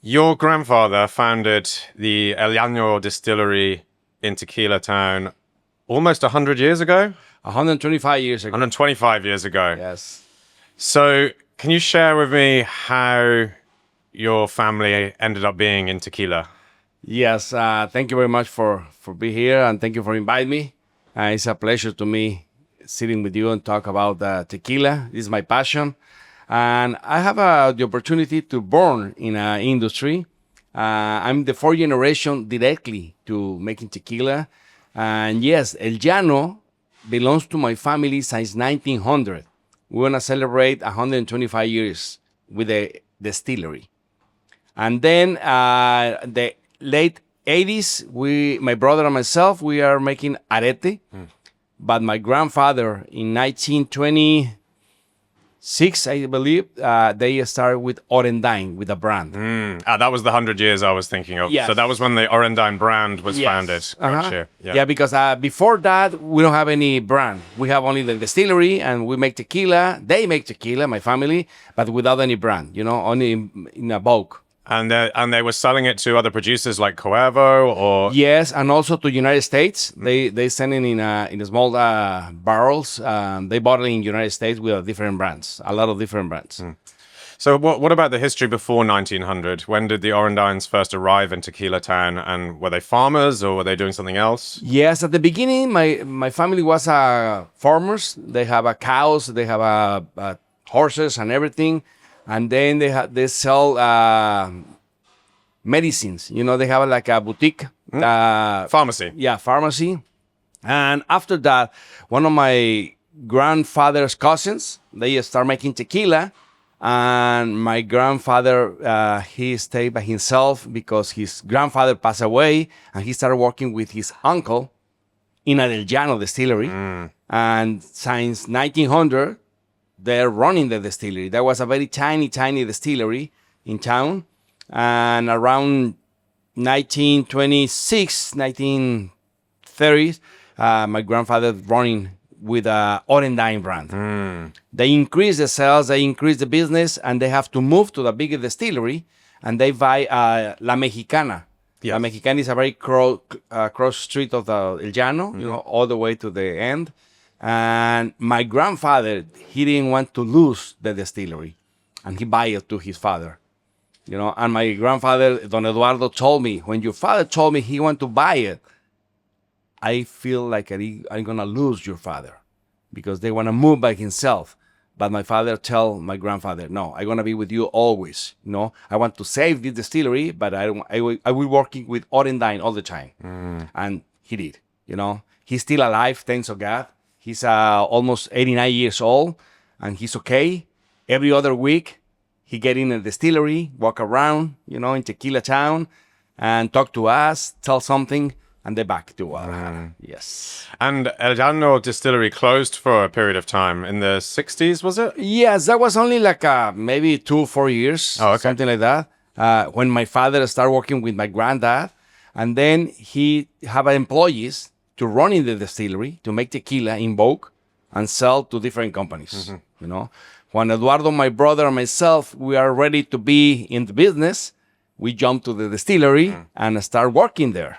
Your grandfather founded the Llano Distillery in Tequila Town almost 100 years ago? 125 years ago. 125 years ago. Yes. So can you share with me how your family ended up being in tequila? Yes. Thank you very much for being here, and thank you for inviting me. It's a pleasure to me sitting with you and talk about tequila. This is my passion. And I have the opportunity to born in an industry. I'm the fourth generation directly to making tequila. And yes, El Llano belongs to my family since 1900. We're going to celebrate 125 years with the distillery. And then the late 80s, my brother and myself, we are making Arette. But my grandfather in 1926, I believe, they started with Orendain, with a brand. That was the 100 years I was thinking of. Yes. So that was when the Orendain brand was founded. Gotcha. Yeah, because before that, we don't have any brand. We have only the distillery, and we make tequila. They make tequila, my family, but without any brand, only in a bulk. And they were selling it to other producers like Cuervo or... Yes, and also to United States. They send it in small barrels. They bottle it in United States with different brands, a lot of different brands. So what about the history before 1900? When did the Orendains first arrive in Tequila Town? And were they farmers or were they doing something else? Yes, at the beginning, my family was farmers. They have cows, they have horses and everything. And then they sell medicines. They have like a boutique. Pharmacy. Yeah, pharmacy. And after that, one of my grandfather's cousins, they start making tequila. And my grandfather, he stayed by himself because his grandfather passed away. And he started working with his uncle in a Del Llano distillery. And since 1900, they're running the distillery. There was a very tiny distillery in town. And around 1926, 1930s, my grandfather running with a Orendain brand. They increase the sales, they increase the business, and they have to move to the bigger distillery, and they buy La Mexicana. Yes. La Mexicana is a very cross street of the El Llano, all the way to the end. And my grandfather, he didn't want to lose the distillery, and he buy it to his father. And my grandfather, Don Eduardo, told me, when your father told me he want to buy it, I feel like I'm going to lose your father because they want to move by himself. But my father tell my grandfather, no, I'm going to be with you always. I want to save this distillery, but I will working with Orendain all the time. And he did, He's still alive, thanks to God. He's almost 89 years old, and he's okay. Every other week, he get in a distillery, walk around, in Tequila Town, and talk to us, tell something, and they're back to Yes. And El Llano Distillery closed for a period of time in the 60s, was it? Yes, that was only like maybe 2 or 4 years, something like that. When my father started working with my granddad, and then he have employees to run in the distillery, to make tequila in bulk and sell to different companies, When Eduardo, my brother, and myself, we are ready to be in the business, we jump to the distillery and start working there,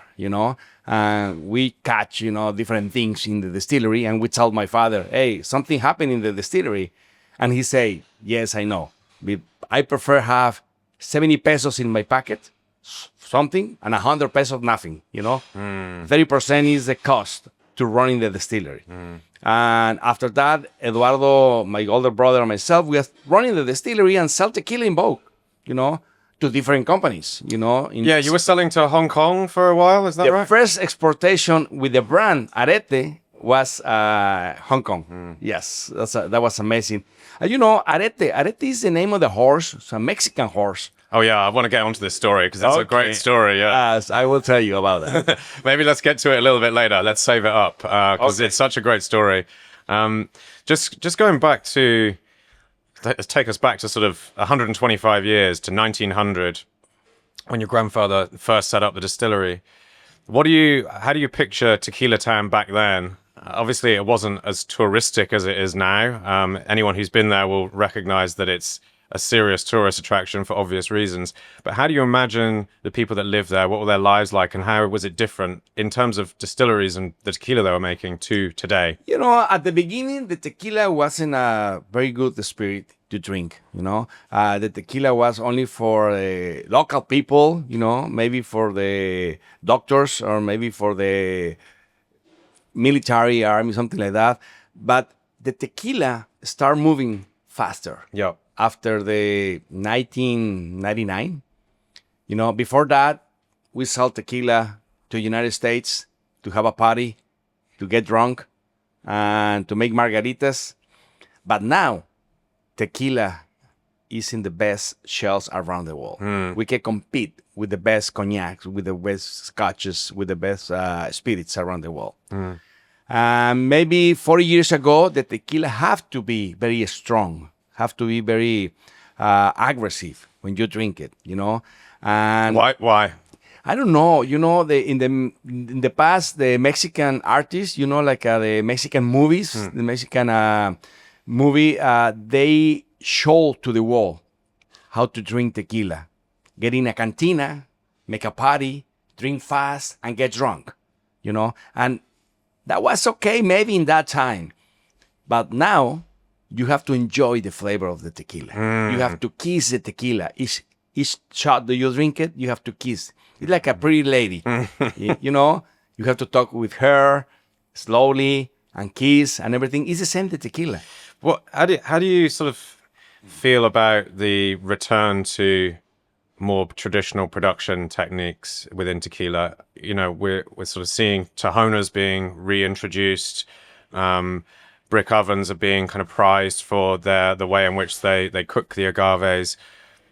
And we catch, different things in the distillery, and we tell my father, hey, something happened in the distillery. And he say, yes, I know. I prefer have 70 pesos in my pocket, something, and 100 pesos, nothing, 30% is the cost to running the distillery. And after that, Eduardo, my older brother, and myself, we are running the distillery and sell tequila in bulk, to different companies, you were selling to Hong Kong for a while, is that right? The first exportation with the brand Arette was Hong Kong. Yes, that was amazing. And Arette is the name of the horse. It's a Mexican horse. Oh, yeah, I want to get onto this story because it's a great story. Yeah. Yes, I will tell you about that. Maybe let's get to it a little bit later. Let's save it up because it's such a great story. Just going back to, take us back to sort of 125 years to 1900, when your grandfather first set up the distillery. How do you picture Tequila Town back then? Obviously, it wasn't as touristic as it is now. Anyone who's been there will recognize that it's a serious tourist attraction for obvious reasons. But how do you imagine the people that live there? What were their lives like, and how was it different in terms of distilleries and the tequila they were making to today? You know, at the beginning, the tequila wasn't a very good spirit to drink. You know, the tequila was only for local people. You know, maybe for the doctors or maybe for the military army, something like that. But the tequila started moving faster. Yeah. After the 1999, you know, before that, we sold tequila to United States to have a party, to get drunk, and to make margaritas. But now, tequila is in the best shelves around the world. We can compete with the best cognacs, with the best scotches, with the best spirits around the world. Maybe 40 years ago, the tequila have to be very strong, have to be very aggressive when you drink it, you know. And Why? I don't know, you know, in the past, the Mexican artists, you know, like the Mexican movies, the Mexican movie, they show to the world how to drink tequila. Get in a cantina, make a party, drink fast, and get drunk, you know. And that was okay maybe in that time. But now, you have to enjoy the flavor of the tequila. You have to kiss the tequila. Each shot that you drink it, you have to kiss. It's like a pretty lady. You know, you have to talk with her slowly and kiss and everything. It's the same the tequila. How do you sort of feel about the return to more traditional production techniques within tequila? You know, we're sort of seeing Tahonas being reintroduced. Brick ovens are being kind of prized for the way in which they cook the agaves.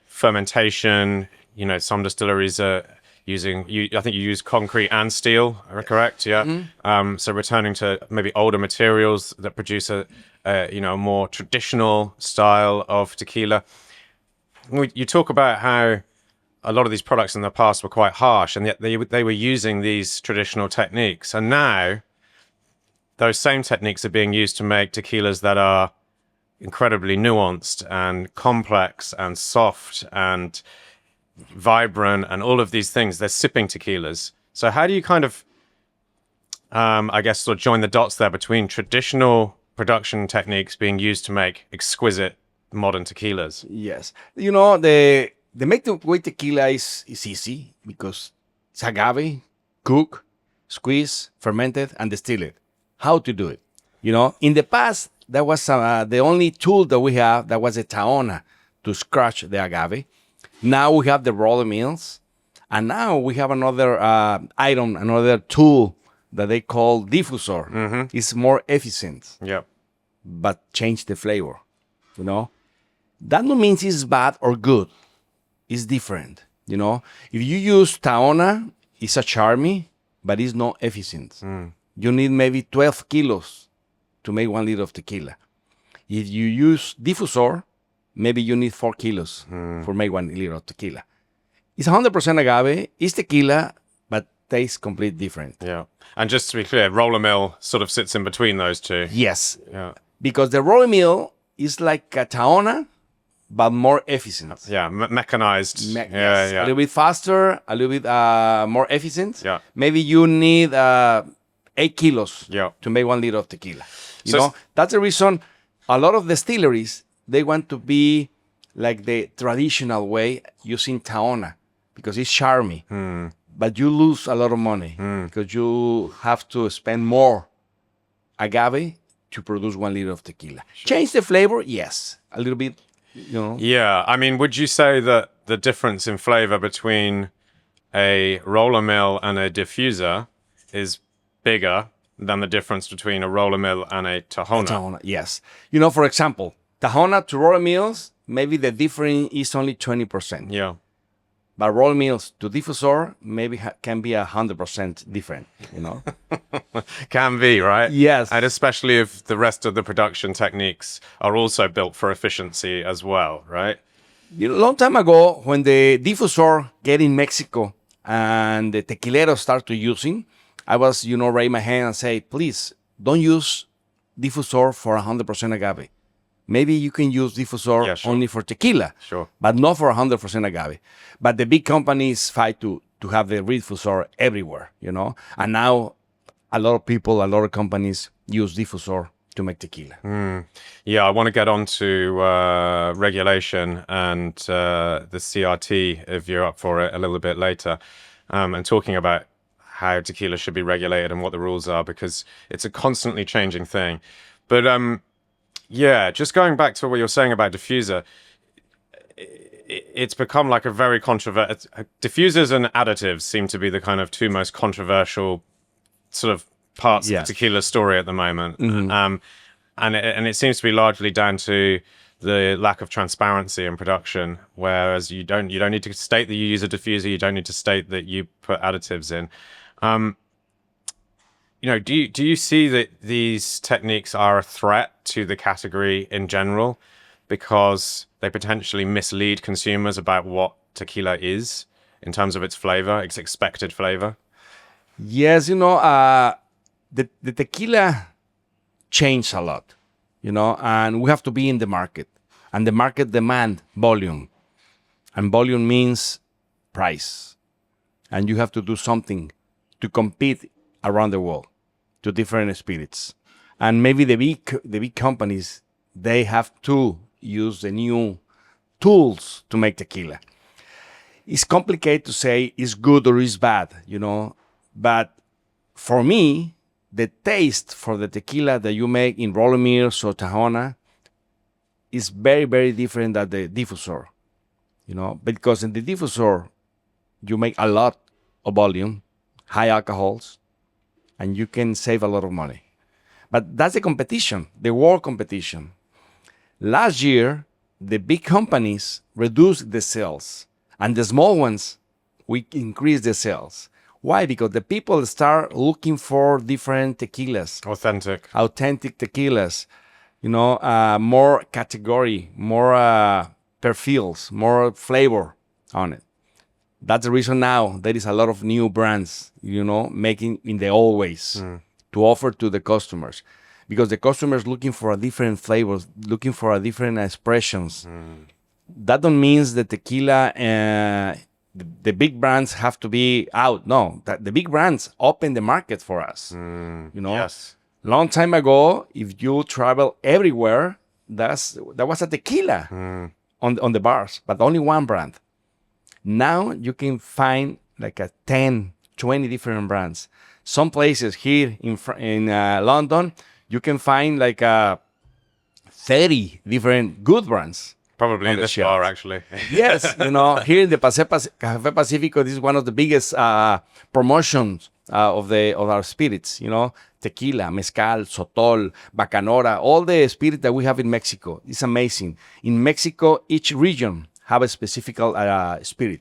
Fermentation, you know, some distilleries are using, I think you use concrete and steel, correct? Yeah. So returning to maybe older materials that produce a more traditional style of tequila. You talk about how a lot of these products in the past were quite harsh, and yet they were using these traditional techniques. And now those same techniques are being used to make tequilas that are incredibly nuanced and complex and soft and vibrant and all of these things. They're sipping tequilas. So how do you kind of, I guess, sort of join the dots there between traditional production techniques being used to make exquisite modern tequilas? Yes. You know, the make the way tequila is easy because it's agave, cook, squeeze, fermented, and distill it. How to do it? You know, in the past, that was the only tool that we have that was a tahona to scratch the agave. Now we have the roller mills, and now we have another item, another tool that they call diffuser. It's more efficient, but change the flavor. You know, that no means it's bad or good. It's different. You know, if you use tahona, it's a charmy, but it's not efficient. You need maybe 12 kilos to make 1 liter of tequila. If you use diffusor, maybe you need 4 kilos for make 1 liter of tequila. It's 100% agave, it's tequila, but tastes completely different. Yeah. And just to be clear, roller mill sort of sits in between those two. Yes. Yeah. Because the roller mill is like a tahona, but more efficient. Yeah, mechanized. Yes. A little bit faster, a little bit more efficient. Yeah. Maybe you need 8 kilos Yeah. to make 1 liter of tequila. You know, that's the reason a lot of distilleries, they want to be like the traditional way using tahona because it's charmy. But you lose a lot of money because you have to spend more agave to produce 1 liter of tequila. Change the flavor? Yes. A little bit, you know. Yeah. I mean, would you say that the difference in flavor between a roller mill and a diffuser is bigger than the difference between a roller mill and a tahona? Tahona, yes. You know, for example, tahona to roller mills, maybe the difference is only 20%. Yeah. But roller mills to diffusor maybe can be 100% different, you know? Can be, right? Yes. And especially if the rest of the production techniques are also built for efficiency as well, right? You know, a long time ago, when the diffusor get in Mexico and the tequilero start to using, I was, raise my hand and say, please, don't use diffusor for 100% agave. maybe you can use diffusor only for tequila, but not for 100% agave. But the big companies fight to have the diffusor everywhere, And now a lot of people, a lot of companies use diffusor to make tequila. Yeah, I want to get on to regulation and the CRT, if you're up for it, a little bit later, and talking about how tequila should be regulated and what the rules are, because it's a constantly changing thing. But yeah, just going back to what you're saying about diffuser, it's become like a very controversial... Diffusers and additives seem to be the kind of two most controversial sort of parts of the tequila story at the moment. And it seems to be largely down to the lack of transparency in production, whereas you don't need to state that you use a diffuser, you don't need to state that you put additives in. Do you see that these techniques are a threat to the category in general because they potentially mislead consumers about what tequila is in terms of its flavor, its expected flavor? Yes, the tequila changed a lot, and we have to be in the market. And the market demand volume. And volume means price. And you have to do something to compete around the world to different spirits. And maybe the big companies, they have to use the new tools to make tequila. It's complicated to say it's good or it's bad, But for me, the taste for the tequila that you make in rolling mills or Tahona is very, very different than the diffusor, because in the diffusor, you make a lot of volume, high alcohols, and you can save a lot of money. But that's the competition, the world competition. Last year, the big companies reduced the sales, and the small ones, we increased the sales. Why? Because the people start looking for different tequilas. Authentic tequilas. More category, more perfiles, more flavor on it. That's the reason now there is a lot of new brands, making in the old ways to offer to the customers. Because the customers looking for a different flavors, looking for a different expressions. That don't mean the tequila, the big brands have to be out. No, the big brands open the market for us. Yes. Long time ago, if you travel everywhere, that was a tequila on the bars, but only one brand. Now you can find like 10, 20 different brands. Some places here in London, you can find like 30 different good brands. Probably in this bar, actually. Yes, here in the Cafe Paifico, this is one of the biggest promotions of our spirits, tequila, mezcal, sotol, bacanora, all the spirit that we have in Mexico. It's amazing. In Mexico, each region have a specific spirit.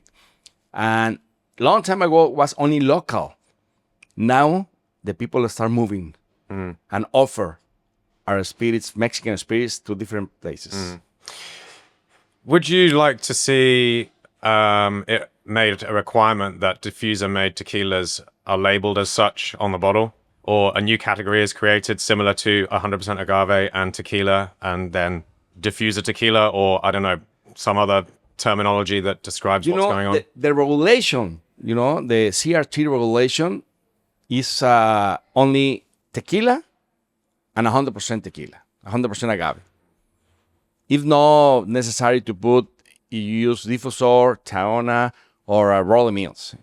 And long time ago, it was only local. Now, the people start moving and offer our spirits, Mexican spirits, to different places. Would you like to see it made a requirement that diffuser-made tequilas are labeled as such on the bottle? Or a new category is created similar to 100% agave and tequila, and then diffuser tequila, or I don't know, some other terminology that describes what's going on? The regulation, the CRT regulation is only tequila and 100% tequila, 100% agave. It's not necessary to use diffusor, Tahona, or rolling mills,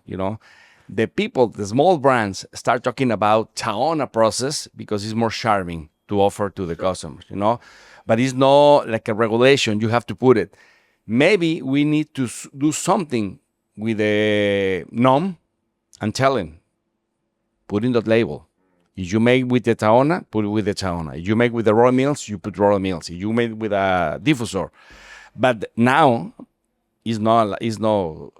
The people, the small brands, start talking about Tahona process because it's more charming to offer to the customers, But it's not like a regulation. You have to put it. Maybe we need to do something with the NOM and tell them, put in that label. If you make with the Tahona, put it with the Tahona. If you make with the rolling mills, you put rolling mills. If you make with a diffusor. But now, it's no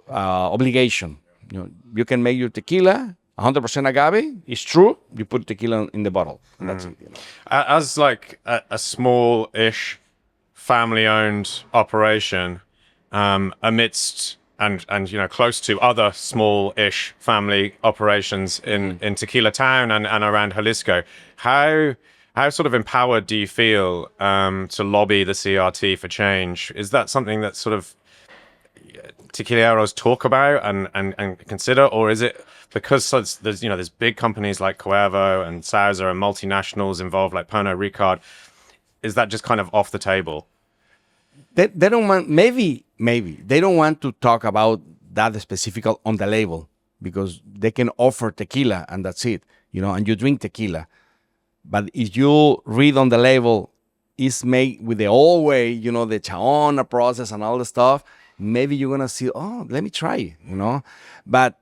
obligation. You can make your tequila 100% agave. It's true. You put tequila in the bottle, and that's it. As like a small-ish family-owned operation, amidst and close to other small-ish family operations in Tequila Town and around Jalisco, how How sort of empowered do you feel to lobby the CRT for change? Is that something that sort of tequileros talk about and consider, or is it because there's big companies like Cuervo and Sauza and multinationals involved like Pernod Ricard? Is that just kind of off the table? They don't want, maybe they don't want to talk about that specific on the label because they can offer tequila and that's it, and you drink tequila. But if you read on the label, it's made with the old way, the chaona process and all the stuff, maybe you're going to see, oh, let me try it, But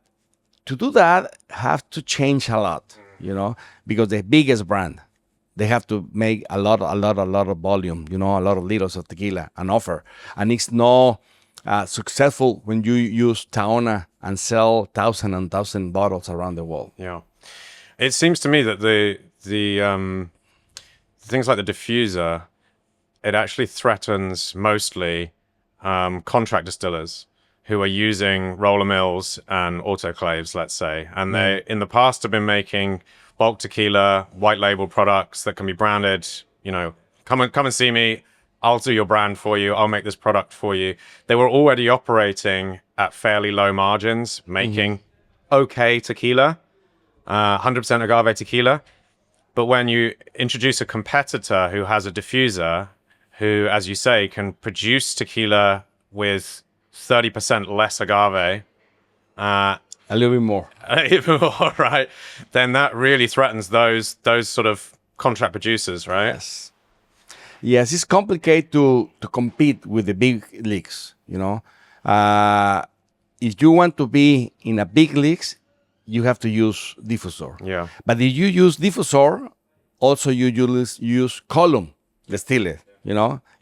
to do that, have to change a lot, because the biggest brand, they have to make a lot of volume, a lot of liters of tequila and offer. And it's not successful when you use Taona and sell 1,000 and 1,000 bottles around the world. Yeah. It seems to me that the things like the diffuser, it actually threatens mostly contract distillers who are using roller mills and autoclaves, let's say. And they, in the past, have been making bulk tequila, white label products that can be branded, come and see me. I'll do your brand for you. I'll make this product for you. They were already operating at fairly low margins, making okay tequila, 100% agave tequila. But when you introduce a competitor who has a diffuser, who, as you say, can produce tequila with 30% less agave, a little bit more, right? Then that really threatens those sort of contract producers, right? Yes, it's complicated to compete with the big leagues. If you want to be in a big leagues, you have to use diffusor. Yeah. But if you use diffusor, also you use column distilled,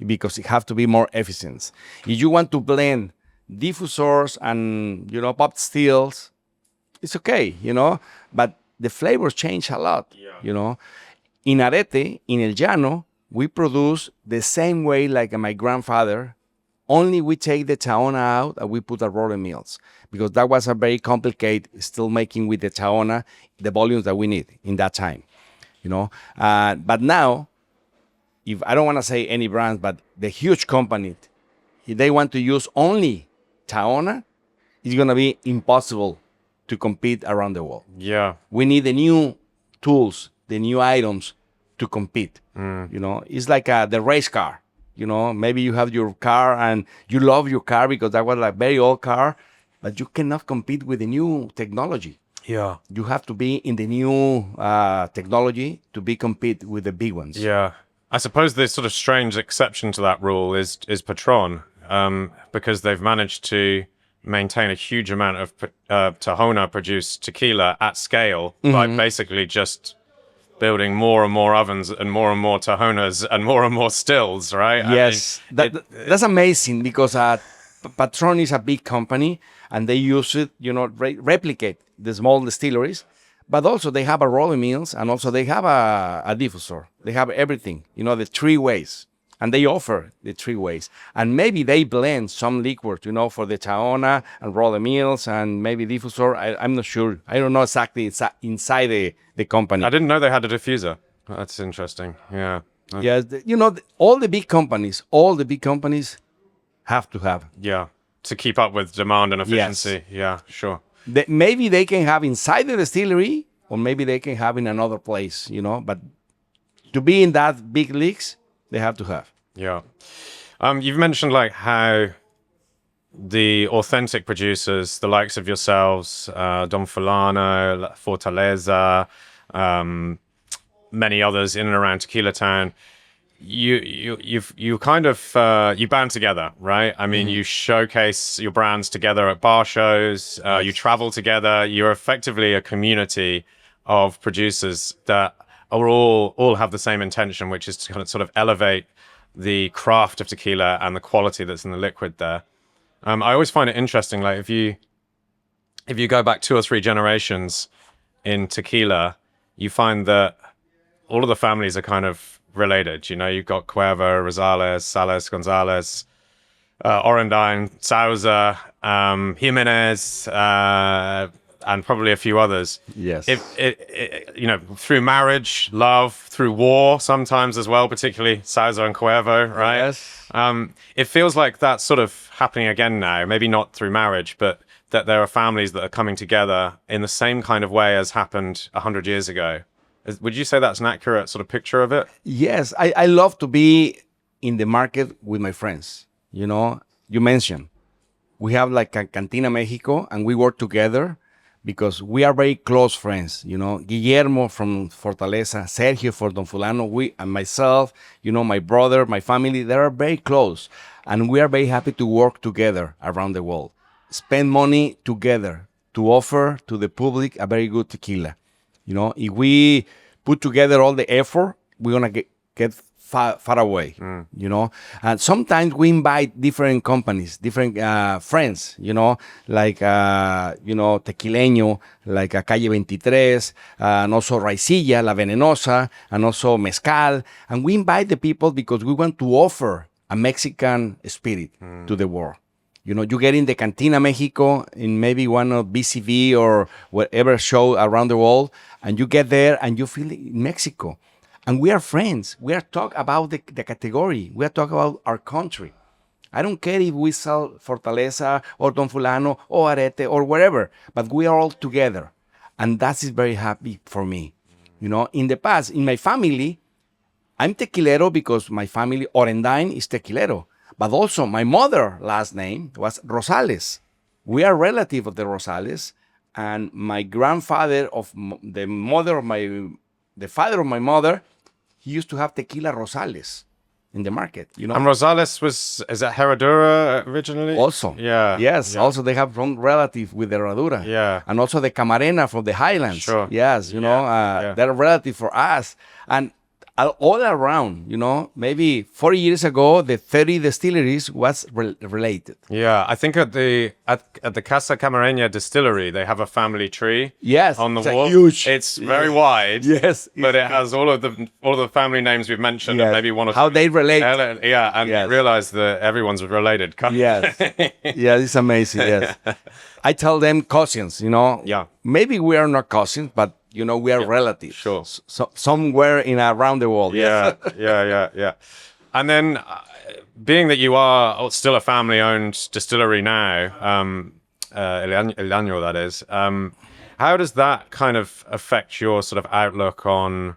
because it have to be more efficient. If you want to blend diffusors and pop stills, it's okay, but the flavors change a lot. In Arette, in El Llano, we produce the same way like my grandfather, only we take the Taona out and we put a rolling mills, because that was a very complicated still making with the Taona, the volumes that we need in that time, But now, if I don't want to say any brands, but the huge company, if they want to use only Taona, it's going to be impossible to compete around the world. Yeah. We need the new tools, the new items to compete. It's like the race car. Maybe you have your car and you love your car because that was a very old car, but you cannot compete with the new technology. Yeah. You have to be in the new technology to be compete with the big ones. Yeah. I suppose the sort of strange exception to that rule is Patron, because they've managed to maintain a huge amount of Tahona produced tequila at scale by basically just building more and more ovens and more Tahonas and more stills, right? Yes, that's amazing because Patron is a big company and they use it, replicate the small distilleries, but also they have a rolling mills and also they have a diffusor. They have everything, the three ways. And they offer the three ways. And maybe they blend some liquid, for the Taona and roller mills and maybe diffusor. I'm not sure. I don't know exactly. It's inside the company. I didn't know they had a diffuser. That's interesting. Yeah. Yes. All the big companies have to have. Yeah. To keep up with demand and efficiency. Yes. Yeah, sure. Maybe they can have inside the distillery or maybe they can have in another place, But to be in that big leagues, they have to have. Yeah. You've mentioned like how the authentic producers, the likes of yourselves, Don Fulano, Fortaleza, many others in and around Tequila Town, you kind of you band together, right? I mean, you showcase your brands together at bar shows, you travel together, you're effectively a community of producers that are all have the same intention, which is to kind of sort of elevate the craft of tequila and the quality that's in the liquid there. I always find it interesting, like if you go back 2 or 3 generations in tequila, you find that all of the families are kind of related. You've got Cuervo, Rosales, Salas, Gonzalez, Orendain, Sauza, Jimenez, and probably a few others. Yes. Through marriage, love, through war sometimes as well, particularly Sauza and Cuervo, right? Yes. It feels like that's sort of happening again now. Maybe not through marriage, but that there are families that are coming together in the same kind of way as happened 100 years ago. Would you say that's an accurate sort of picture of it? Yes, I love to be in the market with my friends. You mentioned we have like a Cantina Mexico, and we work together because we are very close friends. Guillermo from Fortaleza, Sergio for Don Fulano, we and myself, my brother, my family, they are very close. And we are very happy to work together around the world. Spend money together to offer to the public a very good tequila. If we put together all the effort, we're going to get far away, And sometimes we invite different companies, different friends, like, Tequileño, like a Calle 23, and also Raicilla, La Venenosa, and also Mezcal. And we invite the people because we want to offer a Mexican spirit to the world. You get in the Cantina Mexico in maybe one of BCV or whatever show around the world, and you get there and you feel in Mexico. And we are friends. We are talking about the category. We are talking about our country. I don't care if we sell Fortaleza or Don Fulano or Arette or wherever, but we are all together. And that is very happy for me. In the past, in my family, I'm tequilero because my family, Orendain, is tequilero. But also, my mother's last name was Rosales. We are relative of the Rosales. And my grandfather of the father of my mother, he used to have Tequila Rosales in the market. And Rosales is that Herradura originally? Also. Yeah. Yes. Yeah. Also, they have some relative with the Herradura. Yeah. And also the Camarena from the Highlands. Sure. Yes, they're relative for us. And all around, maybe 40 years ago, the 30 distilleries was related. Yeah, I think at the Casa Camarena Distillery, they have a family tree. Yes, on the wall. Huge. It's very wide. Yes, but it has all of the family names we've mentioned, and maybe one or how two. They relate. Yeah, and realize that everyone's related. Yes, yeah, it's amazing. Yes, I tell them cousins. Yeah, maybe we are not cousins, but we are relatives. Sure. So somewhere around the world. Yeah, yes. yeah. And then, being that you are still a family-owned distillery now, El Llano, that is, how does that kind of affect your sort of outlook on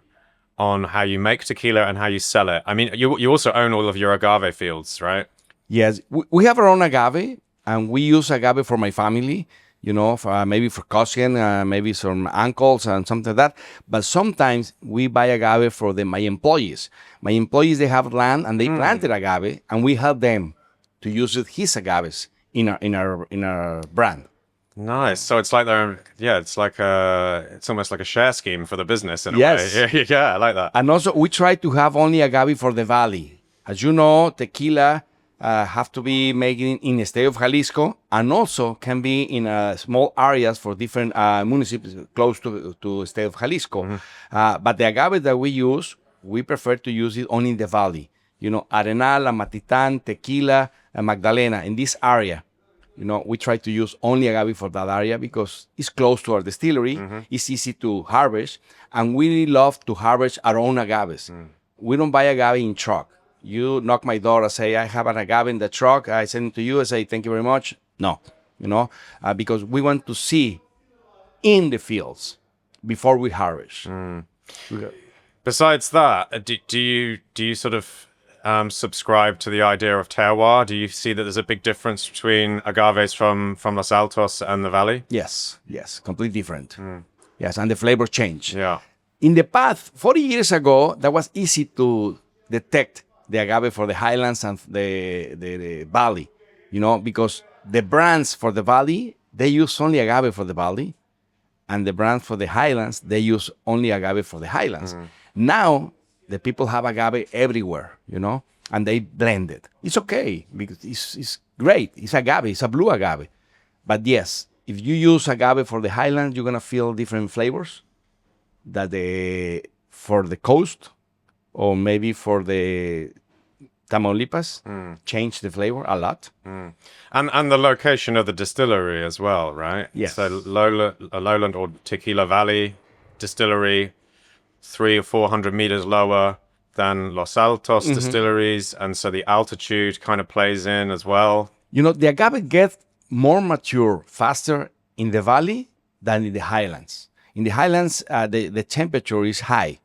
how you make tequila and how you sell it? I mean, you also own all of your agave fields, right? Yes, we have our own agave, and we use agave for my family. Maybe for cousin, maybe some uncles and something like that. But sometimes we buy agave for my employees. My employees, they have land and they planted agave, and we help them to use his agaves in our brand. Nice. So it's like it's almost like a share scheme for the business in a yes. way. Yeah, I like that. And also we try to have only agave for the valley. As you know, tequila have to be made in the state of Jalisco, and also can be in small areas for different municipalities close to the state of Jalisco. But the agave that we use, we prefer to use it only in the valley. Arenal, Amatitan, Tequila, and Magdalena, in this area. We try to use only agave for that area because it's close to our distillery, it's easy to harvest, and we really love to harvest our own agaves. We don't buy agave in truck. You knock my door and say, I have an agave in the truck. I send it to you. I say, thank you very much. No, because we want to see in the fields before we harvest. Besides that, do you sort of subscribe to the idea of terroir? Do you see that there's a big difference between agaves from Los Altos and the Valley? Yes, completely different. Yes, and the flavor change. Yeah. In the past, 40 years ago, that was easy to detect the agave for the highlands and the valley, because the brands for the valley, they use only agave for the valley, and the brands for the highlands, they use only agave for the highlands. Now, the people have agave everywhere, and they blend it. It's okay, because it's great. It's agave, it's a blue agave. But yes, if you use agave for the highlands, you're going to feel different flavors that for the coast, or maybe for the Tamaulipas. Changed the flavor a lot. And the location of the distillery as well, right? Yes. So lowland or Tequila Valley distillery, 300 or 400 meters lower than Los Altos distilleries, and so the altitude kind of plays in as well. The agave gets more mature faster in the valley than in the highlands. In the highlands, the temperature is high.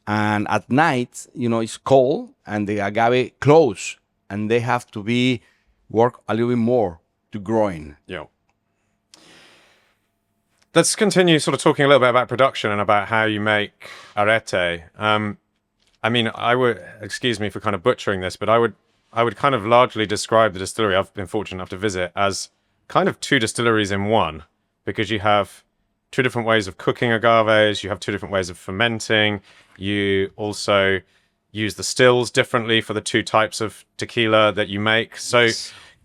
And at night, it's cold and the agave close. And they have to work a little bit more to growing. Yeah. Let's continue sort of talking a little bit about production and about how you make Arette. I would, excuse me for kind of butchering this, but I would kind of largely describe the distillery I've been fortunate enough to visit as kind of two distilleries in one, because you have two different ways of cooking agaves, you have two different ways of fermenting, you also use the stills differently for the two types of tequila that you make. So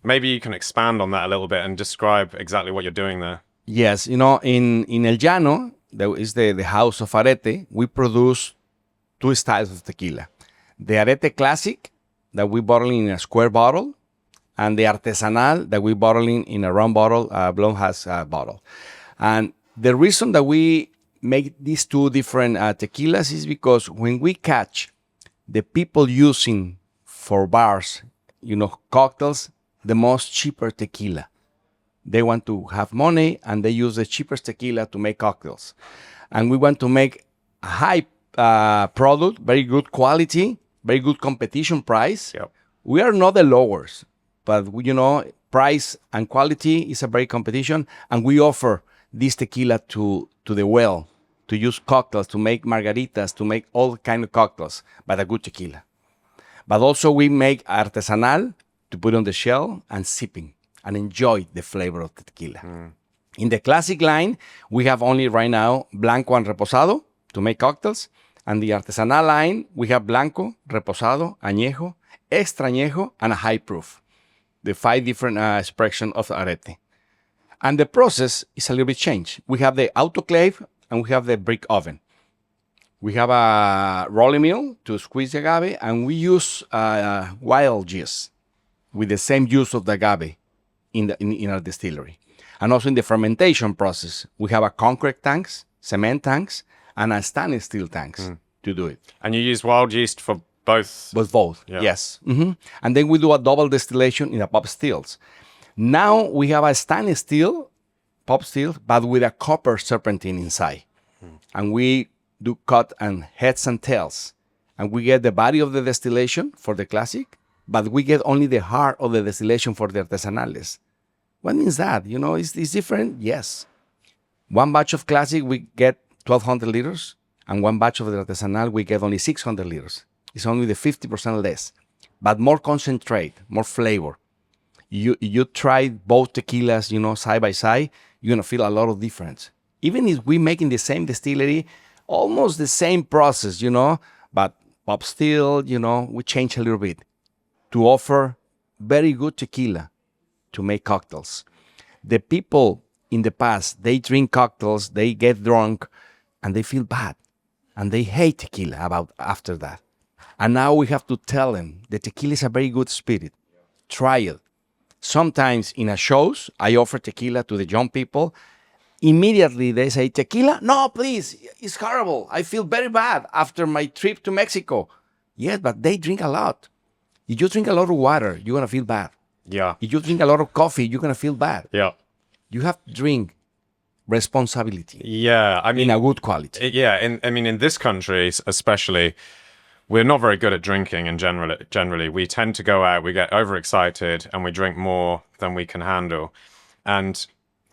maybe you can expand on that a little bit and describe exactly what you're doing there. Yes, in El Llano, that is the house of Arette, we produce two styles of tequila. The Arette Classic, that we bottle in a square bottle, and the Artesanal, that we bottle in a round bottle, Blomhouse bottle. And the reason that we make these two different tequilas is because when we catch the people using for bars, cocktails, the most cheaper tequila. They want to have money and they use the cheapest tequila to make cocktails. And we want to make a high product, very good quality, very good competition price. Yep. We are not the lowest, but price and quality is a very competition. And we offer this tequila to the to use cocktails, to make margaritas, to make all kind of cocktails, but a good tequila. But also we make Artesanal to put on the shelf and sipping and enjoy the flavor of the tequila. In the classic line, we have only right now Blanco and Reposado to make cocktails. And the Artesanal line, we have Blanco, Reposado, Anejo, Extra Anejo, and a high proof. The 5 different expressions of Arette. And the process is a little bit changed. We have the autoclave and we have the brick oven. We have a rolling mill to squeeze the agave, and we use wild yeast with the same use of the agave in our distillery. And also in the fermentation process, we have a concrete tanks, cement tanks, and a stainless steel tanks to do it. And you use wild yeast for both? Both, yeah. Yes. And then we do a double distillation in the pop stills. Now we have a stainless steel, pop still, but with a copper serpentine inside. And we do cut and heads and tails. And we get the body of the distillation for the classic, but we get only the heart of the distillation for the artesanales. What means that? It's different? Yes. One batch of classic, we get 1,200 liters, and one batch of the artesanal, we get only 600 liters. It's only the 50% less, but more concentrate, more flavor. You try both tequilas, side by side, you're going to feel a lot of difference. Even if we make in the same distillery, almost the same process, but pop still, we change a little bit to offer very good tequila to make cocktails. The people in the past, they drink cocktails, they get drunk, and they feel bad. And they hate tequila after that. And now we have to tell them the tequila is a very good spirit. Try it. Sometimes in a shows, I offer tequila to the young people. Immediately they say, tequila? No, please, it's horrible. I feel very bad after my trip to Mexico. Yes, but they drink a lot. If you drink a lot of water, you're going to feel bad. Yeah. If you drink a lot of coffee, you're going to feel bad. Yeah. You have to drink responsibility. Yeah. In a good quality. In this country, especially, we're not very good at drinking in generally. We tend to go out, we get overexcited, and we drink more than we can handle. And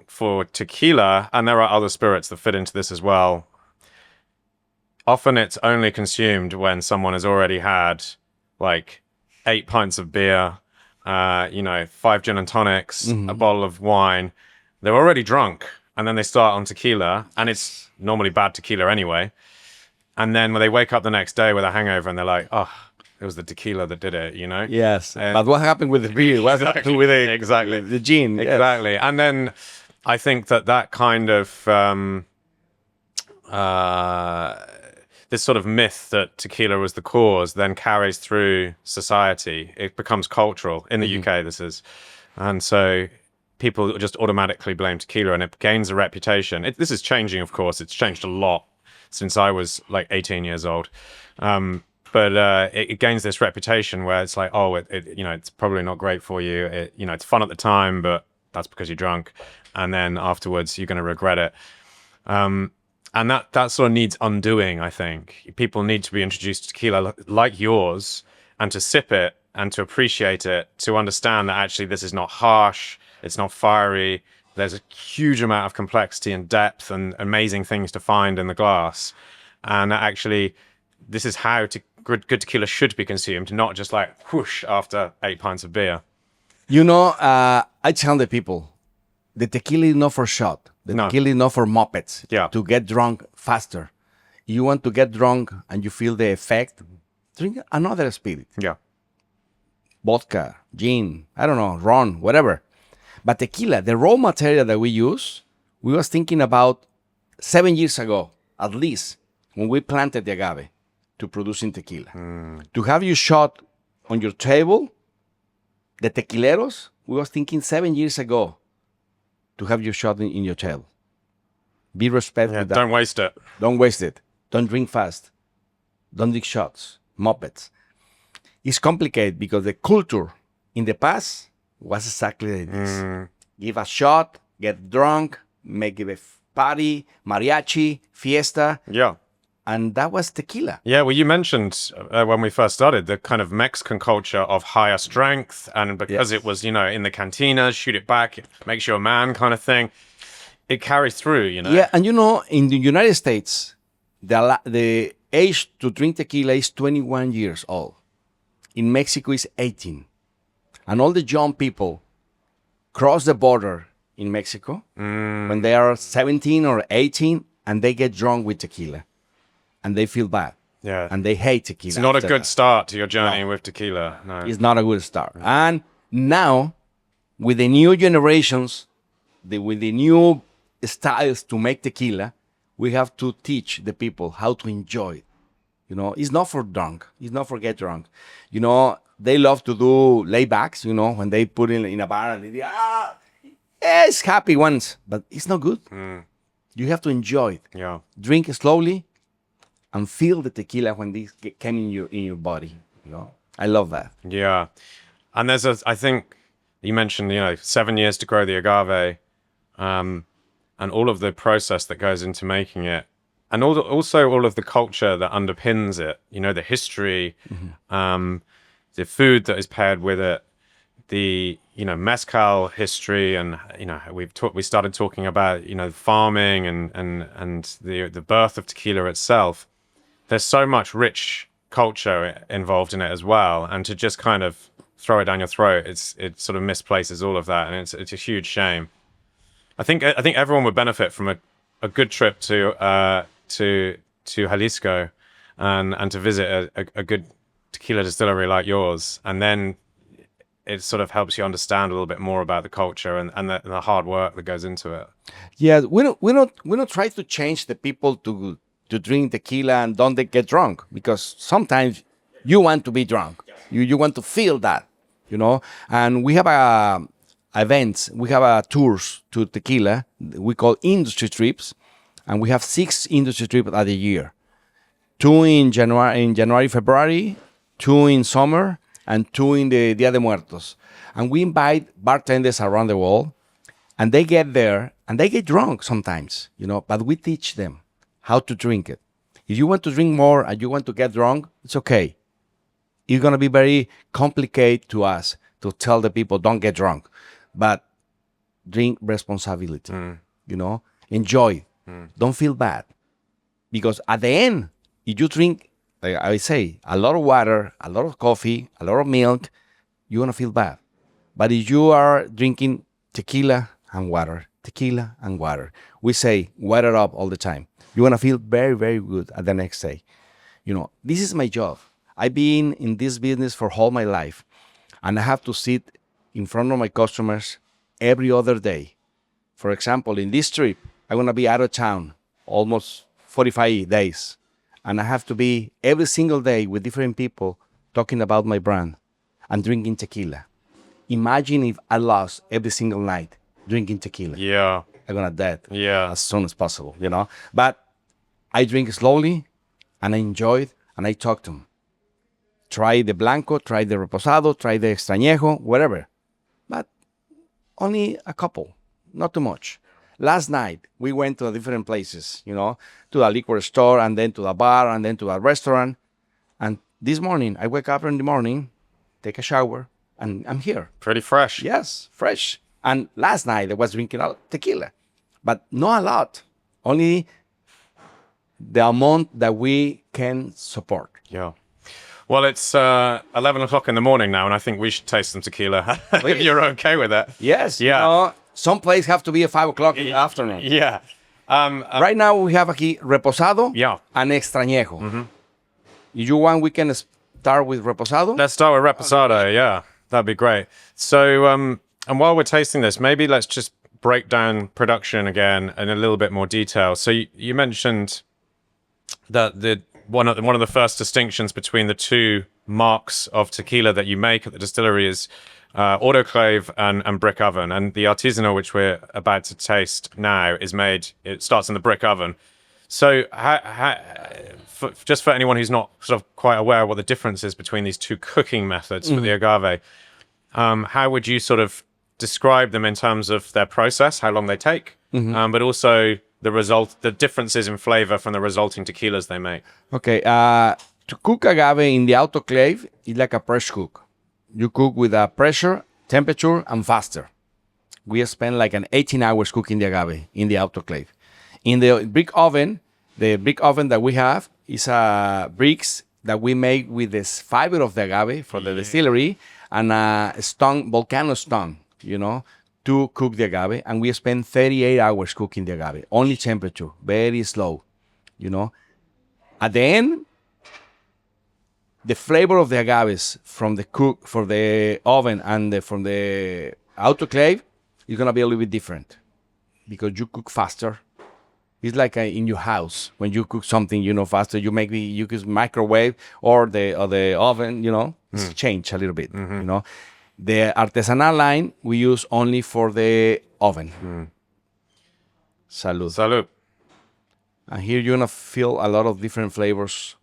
for tequila, and there are other spirits that fit into this as well, often it's only consumed when someone has already had like 8 pints of beer, 5 gin and tonics, a bottle of wine. They're already drunk, and then they start on tequila, and it's normally bad tequila anyway. And then when they wake up the next day with a hangover and they're like, oh, it was the tequila that did it, Yes. But what happened with the beer? What happened with the gin? Exactly. Yes. And then I think that kind of this sort of myth that tequila was the cause then carries through society. It becomes cultural. In the UK, this is. And so people just automatically blame tequila, and it gains a reputation. This is changing, of course. It's changed a lot since I was like 18 years old. But it gains this reputation where it's like, oh, it's probably not great for you. It's fun at the time, but that's because you're drunk. And then afterwards, you're going to regret it. And that sort of needs undoing, I think. People need to be introduced to tequila like yours, and to sip it and to appreciate it, to understand that actually this is not harsh, it's not fiery. There's a huge amount of complexity and depth and amazing things to find in the glass. And actually, this is how good tequila should be consumed, not just like whoosh after 8 pints of beer. I tell the people, the tequila is not for shot. Tequila is not for muppets. Yeah. To get drunk faster. You want to get drunk and you feel the effect, drink another spirit. Yeah. Vodka, gin, I don't know, rum, whatever. But tequila, the raw material that we use, we was thinking about 7 years ago, at least, when we planted the agave to producing tequila. To have you shot on your table, the tequileros, we was thinking 7 years ago to have you shot in your table. Be respectful with that. Don't waste it. Don't waste it. Don't drink fast. Don't drink shots, muppets. It's complicated because the culture in the past was exactly like this. Give a shot, get drunk, make a party, mariachi, fiesta. Yeah. And that was tequila. Yeah, well, you mentioned when we first started the kind of Mexican culture of higher strength, and because it was, in the cantina, shoot it back, makes you a man kind of thing. It carries through, Yeah, and in the United States, the age to drink tequila is 21 years old. In Mexico, it's 18. And all the young people cross the border in Mexico when they are 17 or 18, and they get drunk with tequila. And they feel bad. Yeah. And they hate tequila. It's not a good start to your journey with tequila. No. It's not a good start. And now, with the new generations, with the new styles to make tequila, we have to teach the people how to enjoy it. It's not for drunk. It's not for get drunk. They love to do laybacks, when they put it in a bar and they it's happy once, but it's not good. You have to enjoy it. Yeah. Drink slowly and feel the tequila when this came in your body. I love that. Yeah. And I think you mentioned, 7 years to grow the agave, and all of the process that goes into making it. And also all of the culture that underpins it, the history, the food that is paired with it, the, mezcal history. And, we started talking about, farming and the birth of tequila itself. There's so much rich culture involved in it as well. And to just kind of throw it down your throat, it sort of misplaces all of that. And it's a huge shame. I think everyone would benefit from a good trip to Jalisco and to visit a good tequila distillery like yours, and then it sort of helps you understand a little bit more about the culture and the hard work that goes into it. Yeah, we don't try to change the people to drink tequila and don't get drunk, because sometimes you want to be drunk, you want to feel that, And we have events, we have tours to tequila. We call industry trips. And we have 6 industry trips at a year. 2 in January, February, 2 in summer, and 2 in the Dia de Muertos. And we invite bartenders around the world, and they get there, and they get drunk sometimes, but we teach them how to drink it. If you want to drink more and you want to get drunk, it's okay. It's going to be very complicated to us to tell the people, don't get drunk, but drink responsibility, enjoy. Don't feel bad. Because at the end, if you drink, like I say, a lot of water, a lot of coffee, a lot of milk, you're going to feel bad. But if you are drinking tequila and water, we say, water up all the time. You're going to feel very, very good at the next day. This is my job. I've been in this business for all my life. And I have to sit in front of my customers every other day. For example, in this trip, I'm going to be out of town almost 45 days. and I have to be every single day with different people talking about my brand and drinking tequila. Imagine if I lost every single night drinking tequila. Yeah. I'm gonna dead Yeah. as soon as possible, But I drink slowly, and I enjoy it, and I talk to them. Try the Blanco, try the Reposado, try the Extrañejo, whatever. But only a couple, not too much. Last night, we went to different places, to the liquor store, and then to the bar, and then to a restaurant. And this morning, I wake up in the morning, take a shower, and I'm here. Pretty fresh. Yes, fresh. And last night, I was drinking tequila, but not a lot. Only the amount that we can support. Yeah. Well, it's 11 o'clock in the morning now, and I think we should taste some tequila, if you're okay with that. Yes. Yeah. Some place have to be at 5 o'clock in the afternoon. Yeah. Right now, we have aquí Reposado and Extrañejo. Mm-hmm. If you want, we can start with Reposado. Let's start with Reposado, yeah. That'd be great. So, and while we're tasting this, maybe let's just break down production again in a little bit more detail. So you mentioned that one of the first distinctions between the two marks of tequila that you make at the distillery is autoclave and brick oven. And the artisanal, which we're about to taste now, it starts in the brick oven. So just for anyone who's not sort of quite aware of what the difference is between these two cooking methods for the agave, how would you sort of describe them in terms of their process, how long they take, but also the differences in flavor from the resulting tequilas they make? Okay, to cook agave in the autoclave is like a pressure cook. You cook with a pressure, temperature, and faster. We spend like 18 hours cooking the agave in the autoclave. In the brick oven that we have is bricks that we make with this fiber of the agave for the distillery and a volcano stone, to cook the agave. And we spend 38 hours cooking the agave, only temperature, very slow, At the end, the flavor of the agaves from the oven and from the autoclave is gonna be a little bit different because you cook faster. It's like in your house when you cook something, faster. You use microwave or the oven, It's changed a little bit, The artesanal line we use only for the oven. Salud. Salud. And here you're gonna feel a lot of different flavors.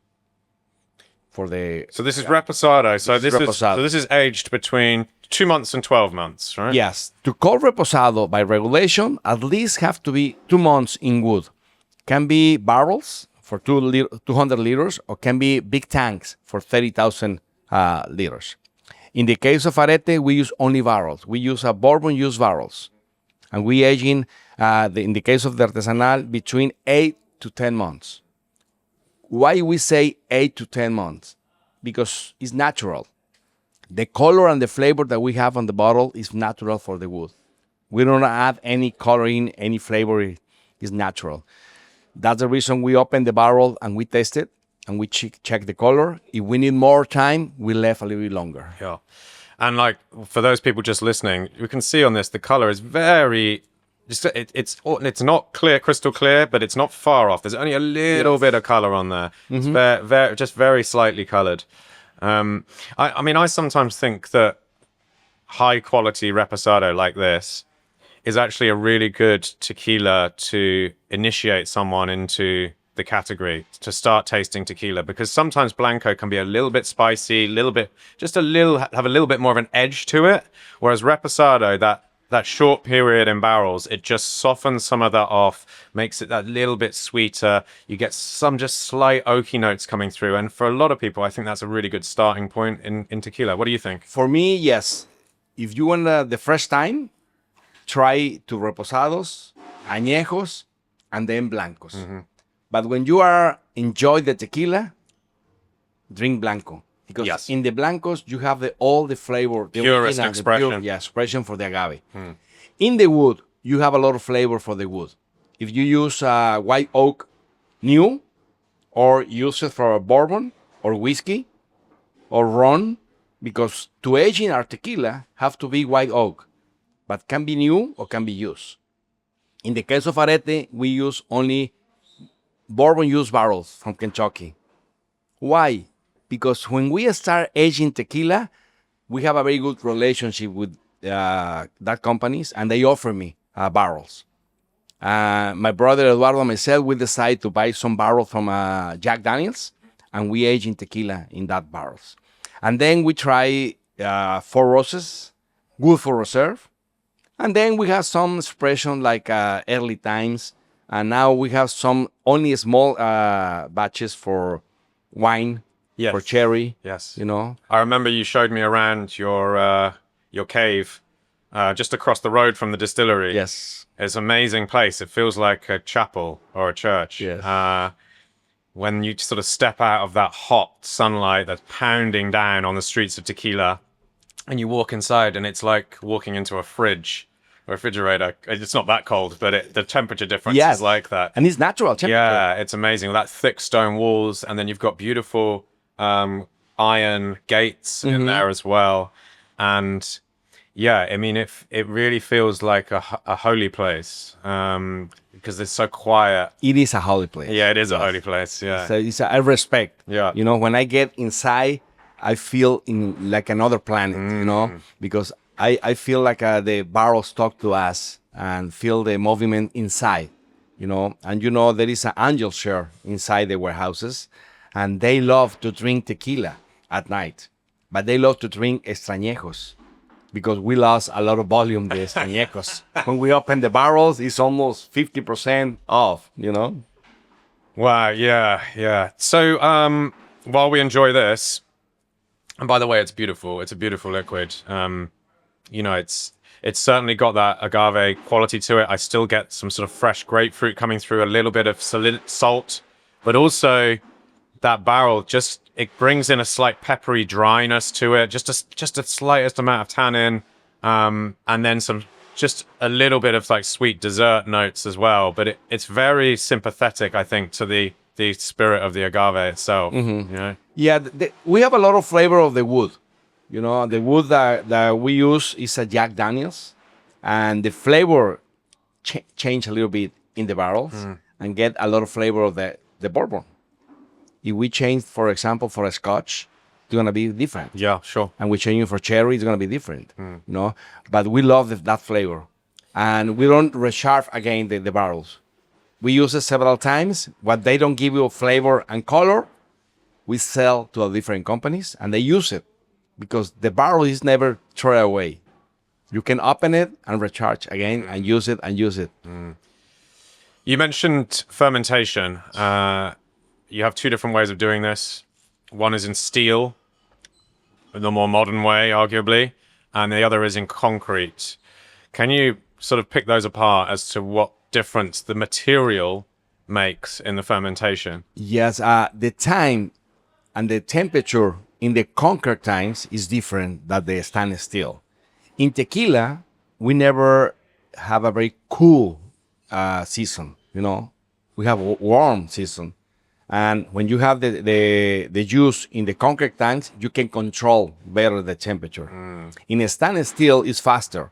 So this is Reposado. So Reposado. this is aged between 2 months and 12 months, right? Yes. To call Reposado by regulation, at least have to be 2 months in wood. Can be barrels for 200 liters, or can be big tanks for 30,000 liters. In the case of Arette, we use only barrels. We use bourbon use barrels. And we age in the case of the artesanal, between 8 to 10 months. Why we say 8 to 10 months? Because it's natural. The color and the flavor that we have on the bottle is natural for the wood. We don't add any coloring, any flavor. It's natural. That's the reason we open the barrel and we taste it and we check the color. If we need more time, we left a little bit longer. Yeah. And like for those people just listening, you can see on this, the color is very... It's not clear, crystal clear, but it's not far off. There's only a little bit of color on there. It's just very slightly colored. I mean, I sometimes think that high quality Reposado like this is actually a really good tequila to initiate someone into the category, to start tasting tequila, because sometimes Blanco can be a little bit spicy, have a little bit more of an edge to it, whereas Reposado, that short period in barrels, it just softens some of that off, makes it that little bit sweeter. You get some just slight oaky notes coming through. And for a lot of people, I think that's a really good starting point in tequila. What do you think? For me, yes. If you want the fresh time, try to Reposados, Añejos, and then Blancos. But when you enjoy the tequila, drink Blanco. Because in the Blancos, you have all the flavor. The purest expression. Expression for the agave. In the wood, you have a lot of flavor for the wood. If you use white oak new, or use it for a bourbon, or whiskey, or rum, because to age in our tequila, have to be white oak, but can be new or can be used. In the case of Arette, we use only bourbon used barrels from Kentucky. Why? Because when we start aging tequila, we have a very good relationship with that companies, and they offer me barrels. My brother Eduardo and myself, we decide to buy some barrels from Jack Daniels, and we age in tequila in that barrels. And then we try Four Roses, good for reserve. And then we have some expression like early times. And now we have some only small batches for wine, Yes. for cherry. Yes. You know. I remember you showed me around your cave just across the road from the distillery. Yes. It's an amazing place. It feels like a chapel or a church. Yes. When you sort of step out of that hot sunlight that's pounding down on the streets of Tequila, and you walk inside, and it's like walking into a fridge or refrigerator. It's not that cold, but the temperature difference is like that. And it's natural temperature. Yeah, it's amazing. That thick stone walls, and then you've got beautiful iron gates in there as well. And yeah, I mean, it really feels like a holy place because it's so quiet. It is a holy place. Yeah, it is a holy place. Yeah. So I respect. Yeah. You know, when I get inside, I feel in like another planet, you know, because I feel like the barrels talk to us and feel the movement inside, you know. And, you know, there is an angel share inside the warehouses, and they love to drink tequila at night, but they love to drink extrañejos because we lost a lot of volume, the extrañejos. When we open the barrels, it's almost 50% off, you know. Wow. Yeah. Yeah. So while we enjoy this, and by the way, it's beautiful. It's a beautiful liquid. You know, it's certainly got that agave quality to it. I still get some sort of fresh grapefruit coming through, a little bit of salt, but also that barrel it brings in a slight peppery dryness to it, just a slightest amount of tannin, and then just a little bit of like sweet dessert notes as well. But it's very sympathetic, I think, to the spirit of the agave itself. You know? Yeah, we have a lot of flavor of the wood. You know, the wood that we use is a Jack Daniels, and the flavor change a little bit in the barrels and get a lot of flavor of the bourbon. If we change, for example, for a Scotch, it's gonna be different. Yeah, sure. And we change it for cherry, it's gonna be different. You know, but we love that flavor, and we don't recharge again the barrels. We use it several times. What they don't give you flavor and color, we sell to different companies, and they use it because the barrel is never thrown away. You can open it and recharge again and use it and use it. You mentioned fermentation. You have two different ways of doing this. One is in steel, the more modern way, arguably, and the other is in concrete. Can you sort of pick those apart as to what difference the material makes in the fermentation? Yes, the time and the temperature in the concrete tanks is different than the stainless steel. In tequila, we never have a very cool season, you know. We have a warm season. And when you have the juice in the concrete tanks, you can control better the temperature. In a stainless steel, it's faster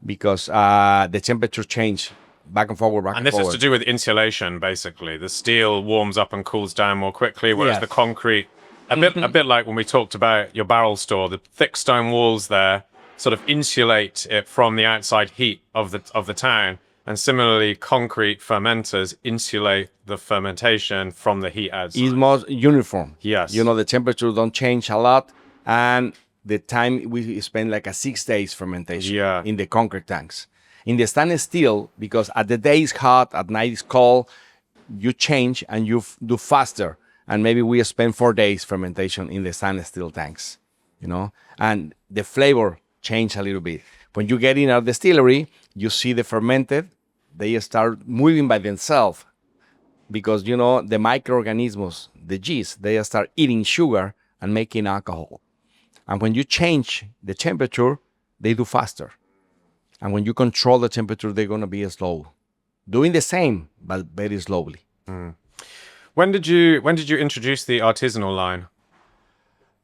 because the temperature change back and forward, back and forward. And this is to do with insulation, basically. The steel warms up and cools down more quickly, whereas the concrete, a bit like when we talked about your barrel store, the thick stone walls there sort of insulate it from the outside heat of the town. And similarly, concrete fermenters insulate the fermentation from the heat outside. It's more uniform. Yes. You know, the temperature don't change a lot. And the time we spend like a 6 days fermentation in the concrete tanks. In the stainless steel, because at the day is hot, at night is cold, you change and you do faster. And maybe we spend 4 days fermentation in the stainless steel tanks, you know, and the flavor change a little bit. When you get in our distillery, you see the fermented, they start moving by themselves because, you know, the microorganisms, the yeast, they start eating sugar and making alcohol. And when you change the temperature, they do faster. And when you control the temperature, they're going to be slow. Doing the same, but very slowly. When did you introduce the artisanal line?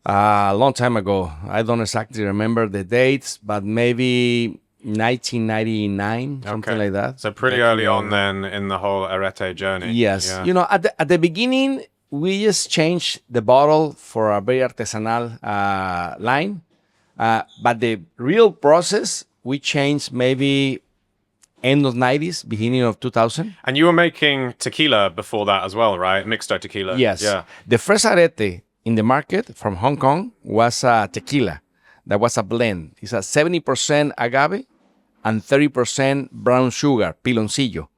A long time ago. I don't exactly remember the dates, but maybe 1999, something like that. So pretty early on then in the whole Arette journey. Yes. Yeah. You know, at the beginning, we just changed the bottle for a very artisanal line. But the real process, we changed maybe end of 90s, beginning of 2000. And you were making tequila before that as well, right? Mixto tequila. Yes. Yeah. The first arete in the market from Hong Kong was tequila. That was a blend. It's a 70% agave and 30% brown sugar, piloncillo.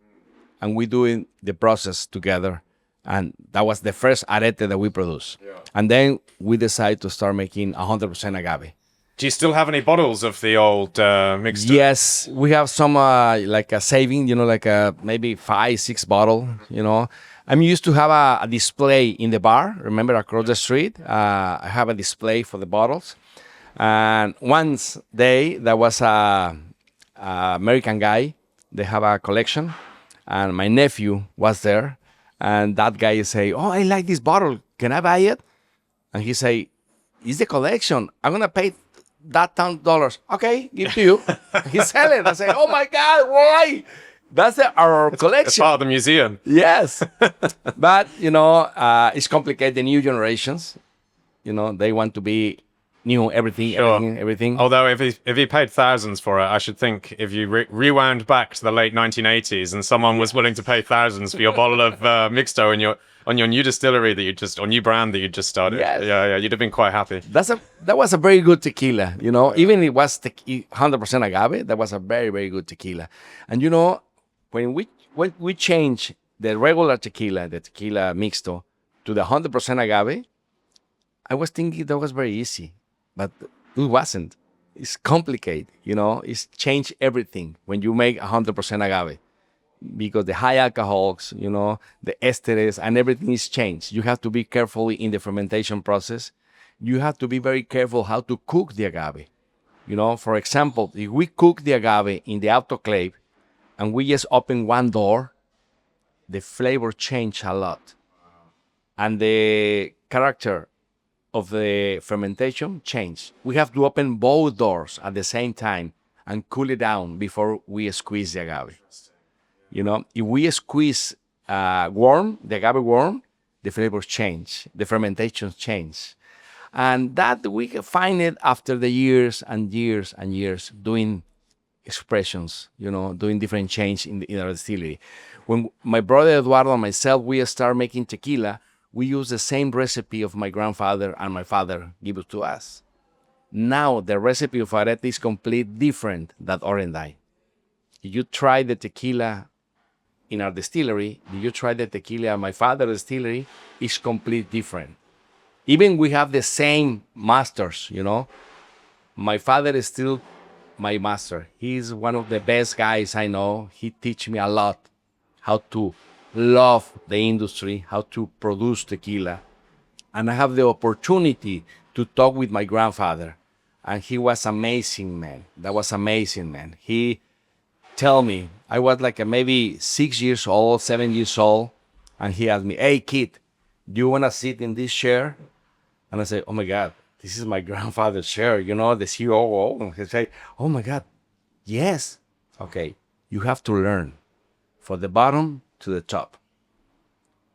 And we doing the process together. And that was the first arete that we produced. Yeah. And then we decided to start making 100% agave. Do you still have any bottles of the old mixed? Yes, we have some like a saving, you know, like maybe 5-6 bottle, you know. I'm used to have a display in the bar, remember, across the street. I have a display for the bottles. And once day, there was a American guy. They have a collection. And my nephew was there. And that guy say, oh, I like this bottle. Can I buy it? And he say, it's the collection. I'm going to pay that $10. Okay, give it to you. He sell it. I say, oh my God, why? That's our collection. It's part of the museum. Yes. But, you know, it's complicated. The new generations, you know, they want to be new, everything. Although if he paid thousands for it, I should think if you rewound back to the late 1980s and someone was willing to pay thousands for your bottle of mixto on your new distillery or new brand that you just started, yes. yeah, you'd have been quite happy. That was a very good tequila, you know. Even if it was 100% agave, that was a very, very good tequila. And you know, when we changed the regular tequila, the tequila mixto, to the 100% agave, I was thinking that was very easy, but it wasn't. It's complicated, you know. It's changed everything when you make 100% agave. Because the high alcohols, you know, the esteres and everything is changed. You have to be careful in the fermentation process. You have to be very careful how to cook the agave. You know, for example, if we cook the agave in the autoclave and we just open one door, the flavor change a lot. And the character of the fermentation change. We have to open both doors at the same time and cool it down before we squeeze the agave. You know, if we squeeze warm, the agave warm, the flavors change, the fermentations change. And that we find it after the years and years and years doing expressions, you know, doing different change in our distillery. When my brother Eduardo and myself, we start making tequila, we use the same recipe of my grandfather and my father give it to us. Now the recipe of Arette is completely different than Orendain. You try the tequila in our distillery, you try the tequila at my father's distillery, it's completely different. Even we have the same masters, you know. My father is still my master. He's one of the best guys I know. He teach me a lot how to love the industry, how to produce tequila. And I have the opportunity to talk with my grandfather. And he was amazing, man. That was amazing, man. He tell me, I was like maybe 6 years old, 7 years old, and he asked me, hey, kid, do you want to sit in this chair? And I said, oh, my God, this is my grandfather's chair, you know, the COO. And he said, oh, my God, yes. Okay, you have to learn from the bottom to the top.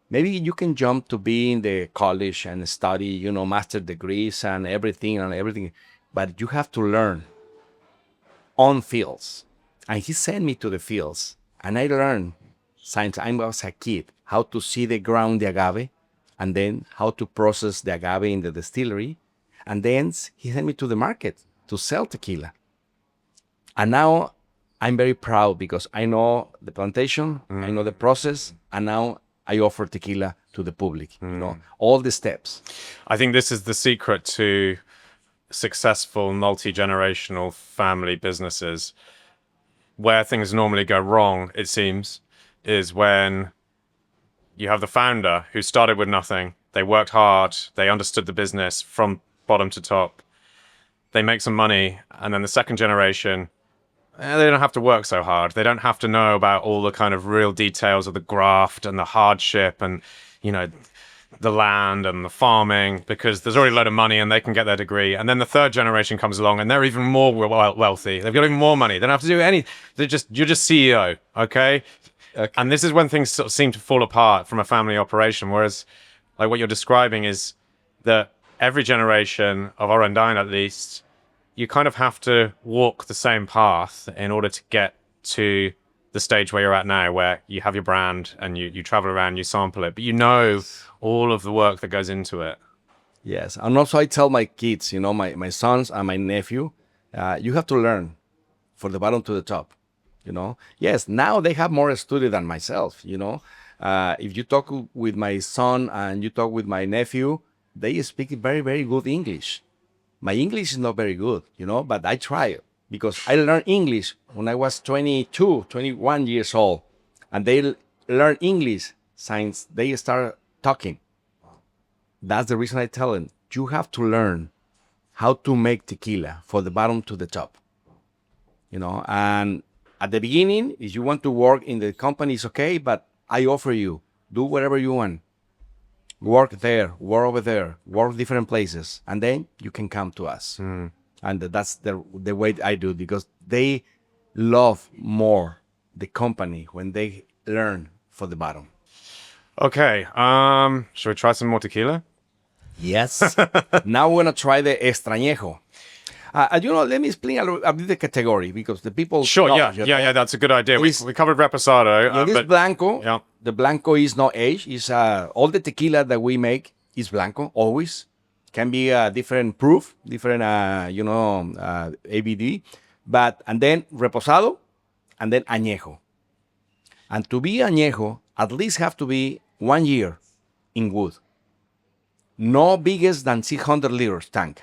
Maybe you can jump to be in the college and study, you know, master degrees and everything, but you have to learn on fields. And he sent me to the fields, and I learned since I was a kid how to see the ground, the agave, and then how to process the agave in the distillery. And then he sent me to the market to sell tequila. And now I'm very proud because I know the plantation, I know the process, and now I offer tequila to the public, you know, all the steps. I think this is the secret to successful multi-generational family businesses. Where things normally go wrong, it seems, is when you have the founder who started with nothing. They worked hard. They understood the business from bottom to top. They make some money. And then the second generation, they don't have to work so hard. They don't have to know about all the kind of real details of the graft and the hardship and, you know, the land and the farming because there's already a load of money and they can get their degree. And then the third generation comes along and they're even more wealthy. They've got even more money. They don't have to do any. You're just CEO, okay? And this is when things sort of seem to fall apart from a family operation. Whereas, like what you're describing is that every generation of Orendain, at least, you kind of have to walk the same path in order to get to the stage where you're at now, where you have your brand and you travel around, you sample it, but you know all of the work that goes into it. Yes. And also I tell my kids, you know, my sons and my nephew, you have to learn from the bottom to the top, you know. Yes, now they have more study than myself, you know. If you talk with my son and you talk with my nephew, they speak very, very good English. My English is not very good, you know, but I try because I learned English when I was 22, 21 years old. And they learn English since they start talking. That's the reason I tell them, you have to learn how to make tequila from the bottom to the top. You know, and at the beginning, if you want to work in the company, it's okay, but I offer you, do whatever you want. Work there, work over there, work different places, and then you can come to us. And that's the way I do it, because they love more the company when they learn for the bottom. Okay, should we try some more tequila? Yes. Now we're gonna try the Extrañejo. You know, let me explain a bit the category, because the people... Sure, yeah, that's a good idea. We covered Reposado. This Blanco, yeah. The Blanco is not aged. It's, all the tequila that we make is Blanco, always. Can be a different proof, different, ABV. And then Reposado, and then Anejo. And to be Anejo, at least have to be 1 year in wood. No bigger than 600 liters tank,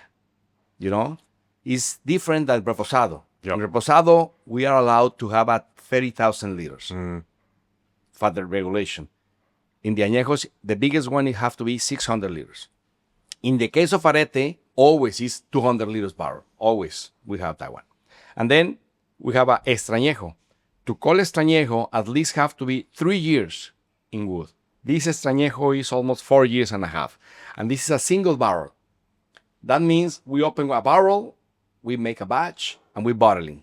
you know? Is different than Reposado. Yep. In Reposado, we are allowed to have at 30,000 liters for the regulation. In the Añejos, the biggest one, it have to be 600 liters. In the case of Arette, always is 200 liters barrel. Always we have that one. And then we have a Extrañejo. To call Extrañejo, at least have to be 3 years in wood. This Extrañejo is almost 4 years and a half. And this is a single barrel. That means we open a barrel, we make a batch, and we bottling.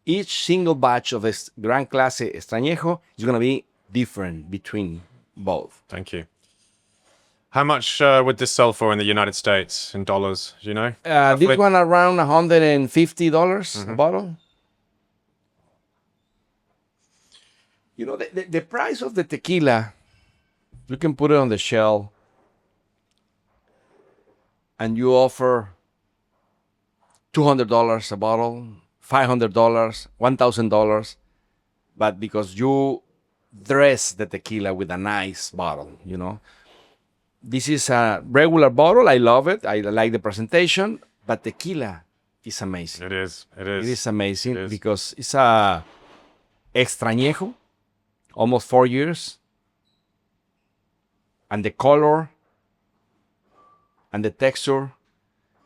Each single batch of this Gran Clase Extrañejo is going to be different between both. Thank you. How much would this sell for in the United States in dollars? Do you know? This one around $150 a bottle. You know, the price of the tequila, you can put it on the shelf and you offer $200 a bottle, $500, $1,000, but because you dress the tequila with a nice bottle, you know. This is a regular bottle. I love it. I like the presentation, but tequila is amazing. It is. It is amazing because it's a Extrañejo, almost 4 years, and the color and the texture.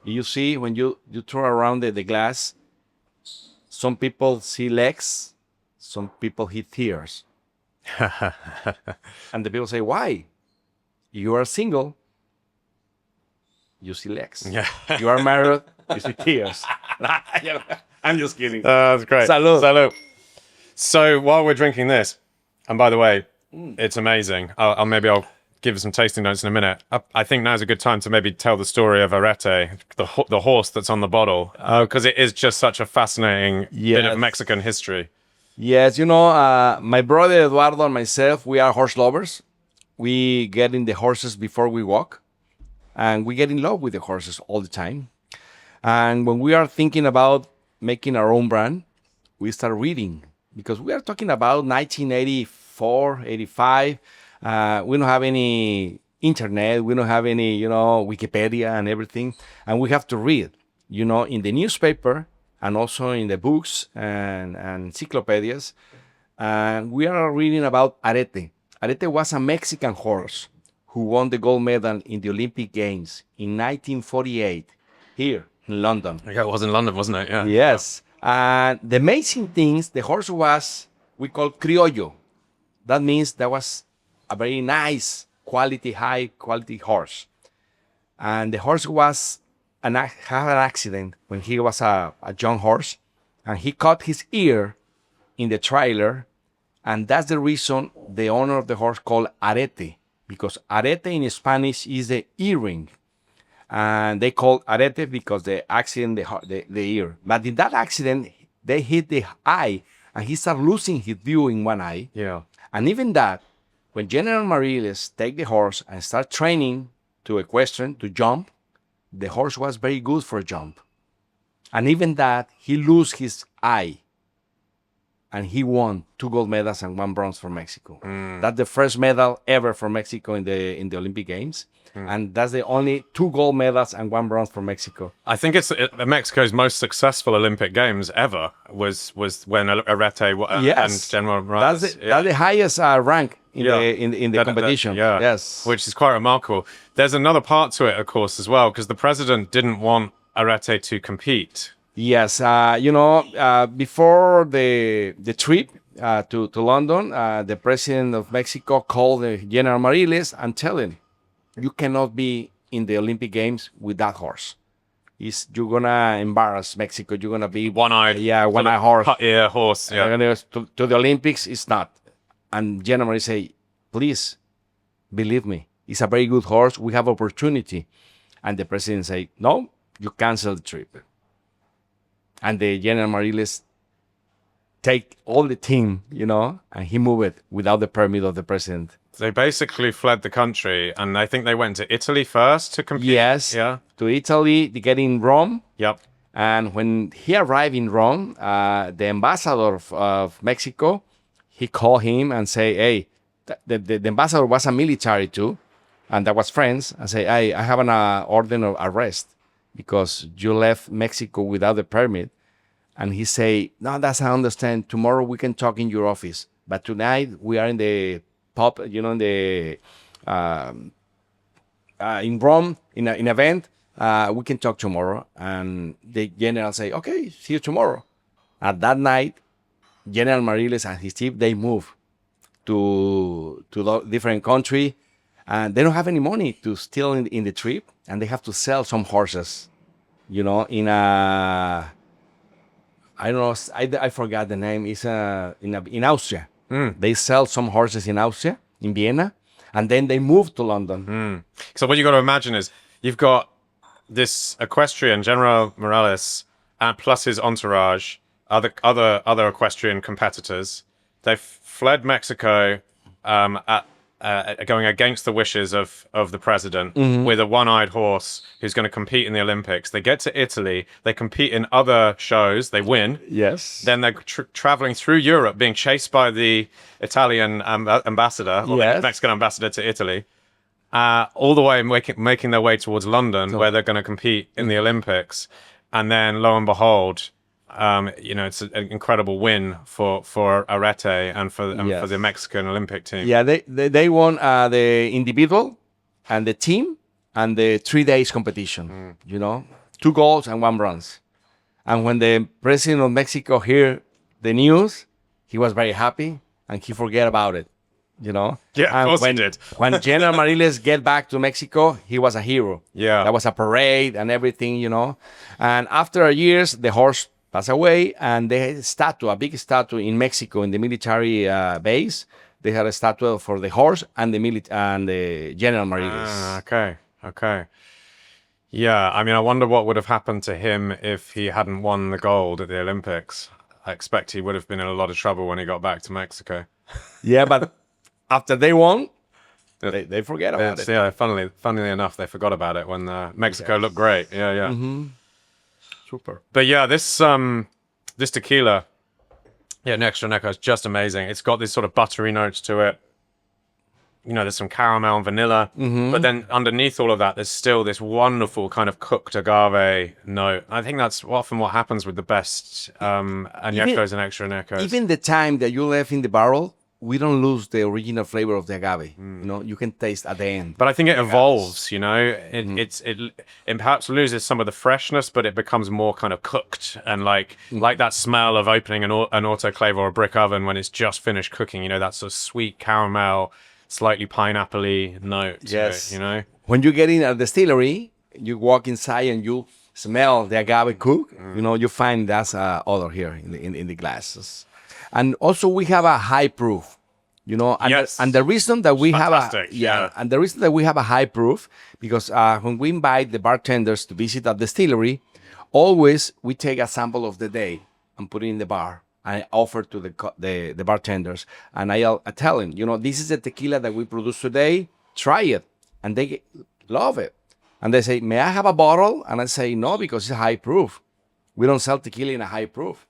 You see, when you turn around the glass, some people see legs, some people see tears. And the people say, why? You are single, you see legs. Yeah. You are married, you see tears. I'm just kidding. That's great. Salud. Salud. So while we're drinking this, and by the way, it's amazing. I'll give some tasting notes in a minute. I think now's a good time to maybe tell the story of Arette, the horse that's on the bottle, because it is just such a fascinating bit of Mexican history. Yes, you know, my brother Eduardo and myself, we are horse lovers. We get in the horses before we walk, and we get in love with the horses all the time. And when we are thinking about making our own brand, we start reading, because we are talking about 1984, 85. We don't have any internet. We don't have any, Wikipedia and everything. And we have to read, in the newspaper and also in the books and encyclopedias. And we are reading about Arette. Arette was a Mexican horse who won the gold medal in the Olympic Games in 1948 here in London. Yeah, it was in London, wasn't it? Yeah. Yes. And the amazing things, the horse we call criollo. That means that was a very nice high quality horse. And the horse had an accident when he was a young horse, and he cut his ear in the trailer, and that's the reason the owner of the horse called Arette, because Arette in Spanish is the earring, and they call Arette because the accident, the ear. But in that accident, they hit the eye, and he started losing his view in one eye. Yeah. And even that, when General Mariles take the horse and start training to equestrian, to jump, the horse was very good for jump. And even that, he lose his eye. And he won 2 gold medals and 1 bronze for Mexico. That's the first medal ever for Mexico in the Olympic Games. And that's the only 2 gold medals and 1 bronze for Mexico. I think it's Mexico's most successful Olympic Games ever was when Arette and General Morales. That's the highest rank in the competition. Yes, which is quite remarkable. There's another part to it, of course, as well, because the president didn't want Arette to compete. Yes, before the trip to London, the president of Mexico called General Mariles and tell him, you cannot be in the Olympic Games with that horse. You're gonna embarrass Mexico. You're gonna be one-eyed. Yeah, one-eyed horse. Yeah, horse. Yeah. To the Olympics, it's not. And General Mariles say, please, believe me, it's a very good horse. We have opportunity. And the president say, no, you cancel the trip. And the General Mariles take all the team, and he moved it without the permit of the president. They basically fled the country, and I think they went to Italy first to compete. Yes, yeah, to Italy to get in Rome. Yep. And when he arrived in Rome, the ambassador of Mexico, he called him and say, hey, the ambassador was a military too, and that was friends, and say, hey, I have an order of arrest because you left Mexico without a permit. And he say, no, that's I understand. Tomorrow we can talk in your office. But tonight we are in the pub, in the in Rome, in an event. We can talk tomorrow. And the general say, okay, see you tomorrow. At that night, General Mariles and his team, they move to different country. And they don't have any money to steal in the trip. And they have to sell some horses, in a... I don't know. I forgot the name. It's in Austria. They sell some horses in Austria, in Vienna, and then they move to London. So what you got to imagine is you've got this equestrian, General Morales, plus his entourage, other equestrian competitors. They've fled Mexico going against the wishes of the president with a one-eyed horse who's going to compete in the Olympics. They get to Italy, they compete in other shows, they win. Yes. Then they're traveling through Europe, being chased by the Italian ambassador, or the Mexican ambassador to Italy, all the way making their way towards London, where they're going to compete in the Olympics. And then, lo and behold, it's an incredible win for Arette and for the Mexican Olympic team. Yeah, they won the individual and the team and the 3 days competition. 2 golds and 1 bronze. And when the president of Mexico heard the news, he was very happy and he forget about it. Yeah, and of course he did. When General Mariles get back to Mexico, he was a hero. Yeah, that was a parade and everything. And after years, the horse passed away, and they had a big statue in Mexico in the military base. They had a statue for the horse and the General Mariles. Okay. Yeah, I mean, I wonder what would have happened to him if he hadn't won the gold at the Olympics. I expect he would have been in a lot of trouble when he got back to Mexico. Yeah, but after they won, they forget about it. Yeah, funnily enough, they forgot about it when Mexico looked great. Yeah. Mm-hmm. Super. But yeah, this tequila, Next Anejo is just amazing. It's got this sort of buttery notes to it. There's some caramel and vanilla, but then underneath all of that, there's still this wonderful kind of cooked agave note. I think that's often what happens with the best Anejos and Extra Anejos. Even the time that you left in the barrel, we don't lose the original flavor of the agave. You can taste at the end. But I think it evolves. It perhaps loses some of the freshness, but it becomes more kind of cooked and like that smell of opening an autoclave or a brick oven when it's just finished cooking. That sort of sweet caramel slightly pineapple-y note to Yes. it, you know? When you get in a distillery, you walk inside and you smell the agave cook. You know, you find that's odor here in the glasses. And also we have a high proof. You know, and, Yes. and the reason that we Fantastic, have yeah. and the reason that we have a high proof, because when we invite the bartenders to visit a distillery, always we take a sample of the day and put it in the bar. And I offer to the bartenders, and I tell them, you know, this is the tequila that we produce today. Try it, and they love it. And they say, may I have a bottle? And I say, no, because it's high proof. We don't sell tequila in a high proof.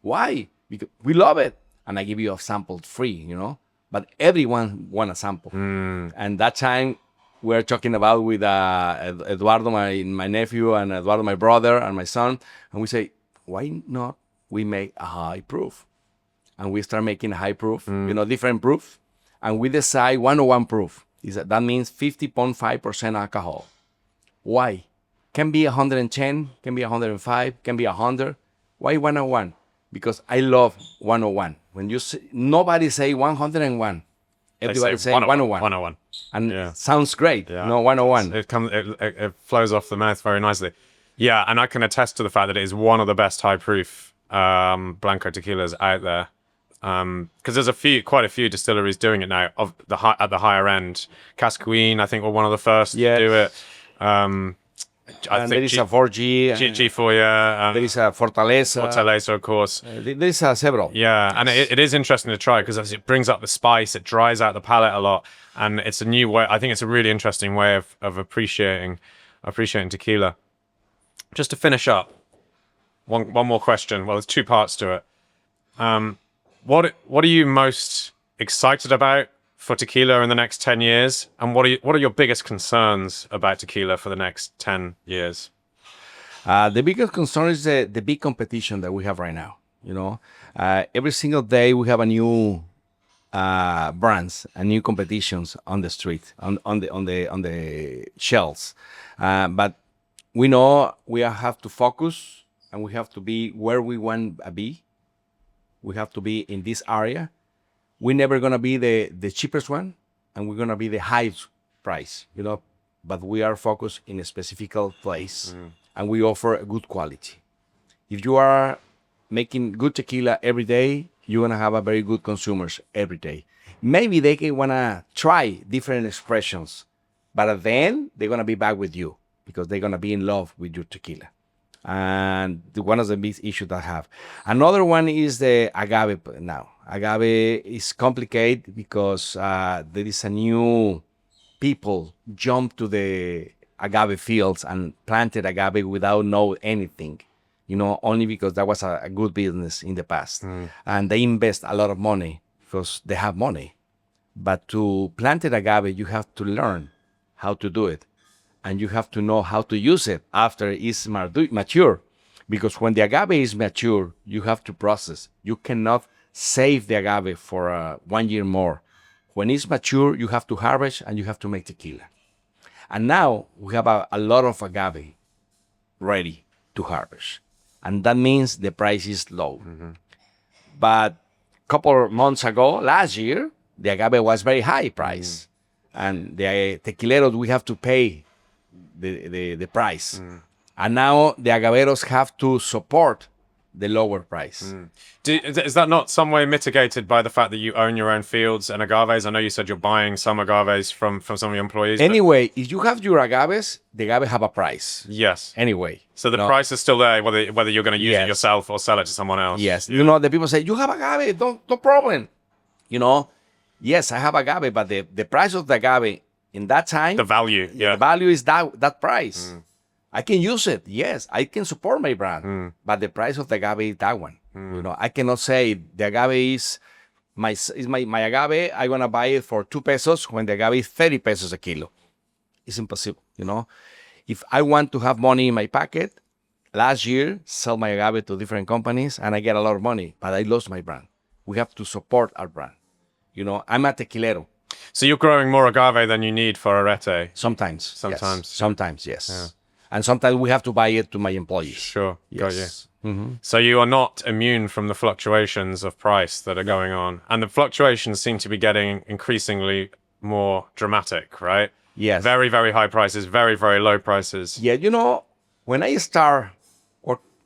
Why? Because we love it, and I give you a sample free, you know. But everyone want a sample. And that time we're talking about with Eduardo, my nephew, and Eduardo, my brother, and my son. And we say, why not we make a high proof? And we start making a high proof, you know, different proof. And we decide 101 proof. That means 50.5% alcohol. Why? Can be 110, can be 105, can be 100. Why 101? Because I love 101. When you say, nobody say 101. Everybody say 101. 101. And sounds great. Yeah. No, 101. It flows off the mouth very nicely. Yeah, and I can attest to the fact that it is one of the best high proof Blanco tequilas out there. Because there's quite a few distilleries doing it now at the higher end. Casquine, I think, were one of the first to do it. I think there is a 4G. G4, yeah. There is a Fortaleza. Fortaleza, of course. There is several. Yeah, and it is interesting to try because it brings up the spice, it dries out the palate a lot, and it's a new way. I think it's a really interesting way of appreciating tequila. Just to finish up, one more question. Well, there's two parts to it. What are you most excited about for tequila in the next 10 years? And what are your biggest concerns about tequila for the next 10 years? The biggest concern is the big competition that we have right now. You know, every single day we have a new brands and new competitions on the street, on the shelves. But we know we have to focus and we have to be where we want to be. We have to be in this area. We're never gonna be the cheapest one, and we're gonna be the highest price, you know. But we are focused in a specific place, and we offer a good quality. If you are making good tequila every day, you're gonna have a very good consumers every day. Maybe they can wanna try different expressions, but at the end they're gonna be back with you because they're gonna be in love with your tequila. And one of the big issues that I have. Another one is the agave now. Agave is complicated because there is a new people jump to the agave fields and planted agave without know anything, you know, only because that was a good business in the past. And they invest a lot of money because they have money. But to plant an agave, you have to learn how to do it. And you have to know how to use it after it's mature. Because when the agave is mature, you have to process. You cannot save the agave for 1 year more. When it's mature, you have to harvest and you have to make tequila. And now we have a lot of agave ready to harvest. And that means the price is low. But a couple of months ago, last year, the agave was very high price. And the tequileros, we have to pay the price. And now the agaveros have to support the lower price. Is that not some way mitigated by the fact that you own your own fields and agaves? I know you said you're buying some agaves from some of your employees. Anyway, if you have your agaves, the agave have a price. Yes. Anyway. So the price is still there, whether you're going to use it yourself or sell it to someone else. Yes. You know, the people say, you have agave, no problem. You know, yes, I have agave, but the price of the agave in that time, the value, the value is that price. I can use it, yes. I can support my brand, but the price of the agave is that one. You know, I cannot say the agave is my agave. I'm gonna buy it for 2 pesos when the agave is 30 pesos a kilo. It's impossible. You know, if I want to have money in my pocket, last year sell my agave to different companies and I get a lot of money, but I lost my brand. We have to support our brand. You know, I'm a tequilero. So you're growing more agave than you need for Arette? Sometimes. Yes. Sometimes, yes. Yeah. And sometimes we have to buy it to my employees. Sure, yes. Got you. So you are not immune from the fluctuations of price that are going on. And the fluctuations seem to be getting increasingly more dramatic, right? Yes. Very, very high prices, very, very low prices. Yeah, when I start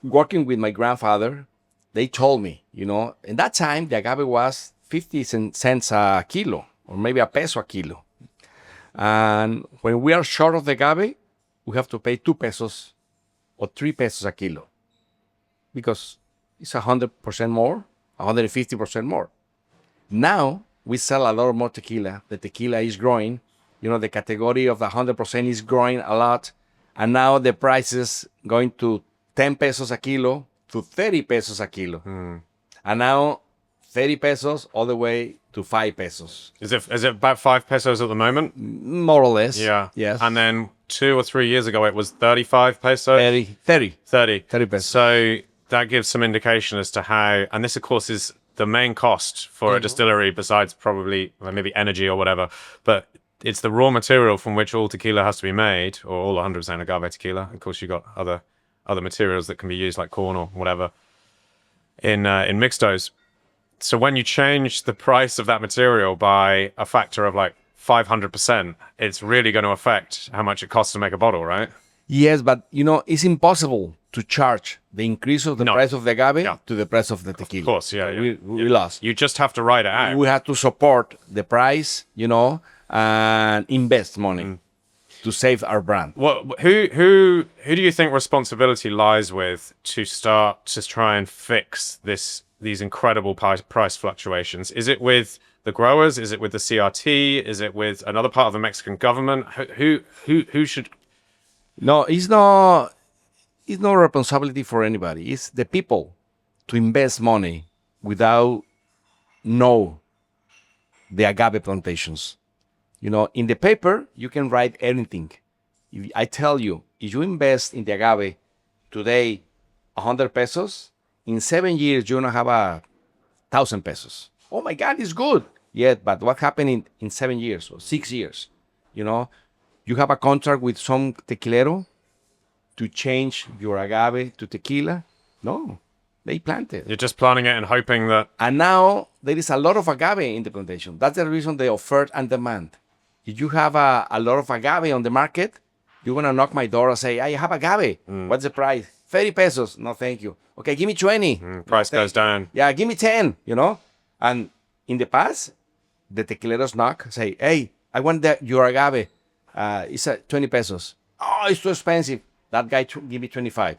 working with my grandfather, they told me, in that time, the agave was 50 cents a kilo, or maybe a peso a kilo. And when we are short of the agave, we have to pay 2 pesos or 3 pesos a kilo because it's 100% more, 150% more. Now we sell a lot more tequila. The tequila is growing. The category of the 100% is growing a lot. And now the price is going to 10 pesos a kilo to 30 pesos a kilo. And now 30 pesos all the way to 5 pesos. Is it about 5 pesos at the moment? More or less. Yeah. Yes. And then 2 or 3 years ago, it was 35 pesos. 30 30 pesos. So that gives some indication as to how, and this, of course, is the main cost for a distillery besides probably maybe energy or whatever. But it's the raw material from which all tequila has to be made, or all 100% agave tequila. Of course, you've got other materials that can be used, like corn or whatever, in mixtos. So when you change the price of that material by a factor of like 500%, it's really going to affect how much it costs to make a bottle, right? Yes, but it's impossible to charge the increase of the price of the agave to the price of the tequila. Of course, yeah. We lost. You just have to write it out. We have to support the price, and invest money to save our brand. Who do you think responsibility lies with to start to try and fix these incredible price fluctuations? Is it with the growers? Is it with the CRT? Is it with another part of the Mexican government? Who should? No, it's no responsibility for anybody. It's the people to invest money without know the agave plantations. In the paper, you can write anything. If I tell you, if you invest in the agave today, 100 pesos, in 7 years, you're going to have 1,000 pesos. Oh my God, it's good. Yeah, but what happened in 7 years or 6 years? You have a contract with some tequilero to change your agave to tequila? No, they planted. You're just planting it and hoping that... And now there is a lot of agave in the plantation. That's the reason they offer and demand. If you have a lot of agave on the market, you're going to knock my door and say, I have agave. What's the price? 30 pesos. No, thank you. Okay, give me 20. Price goes down. Yeah, give me 10, And in the past, the tequileros knock, say, hey, I want your agave. It's 20 pesos. Oh, it's too expensive. That guy give me 25,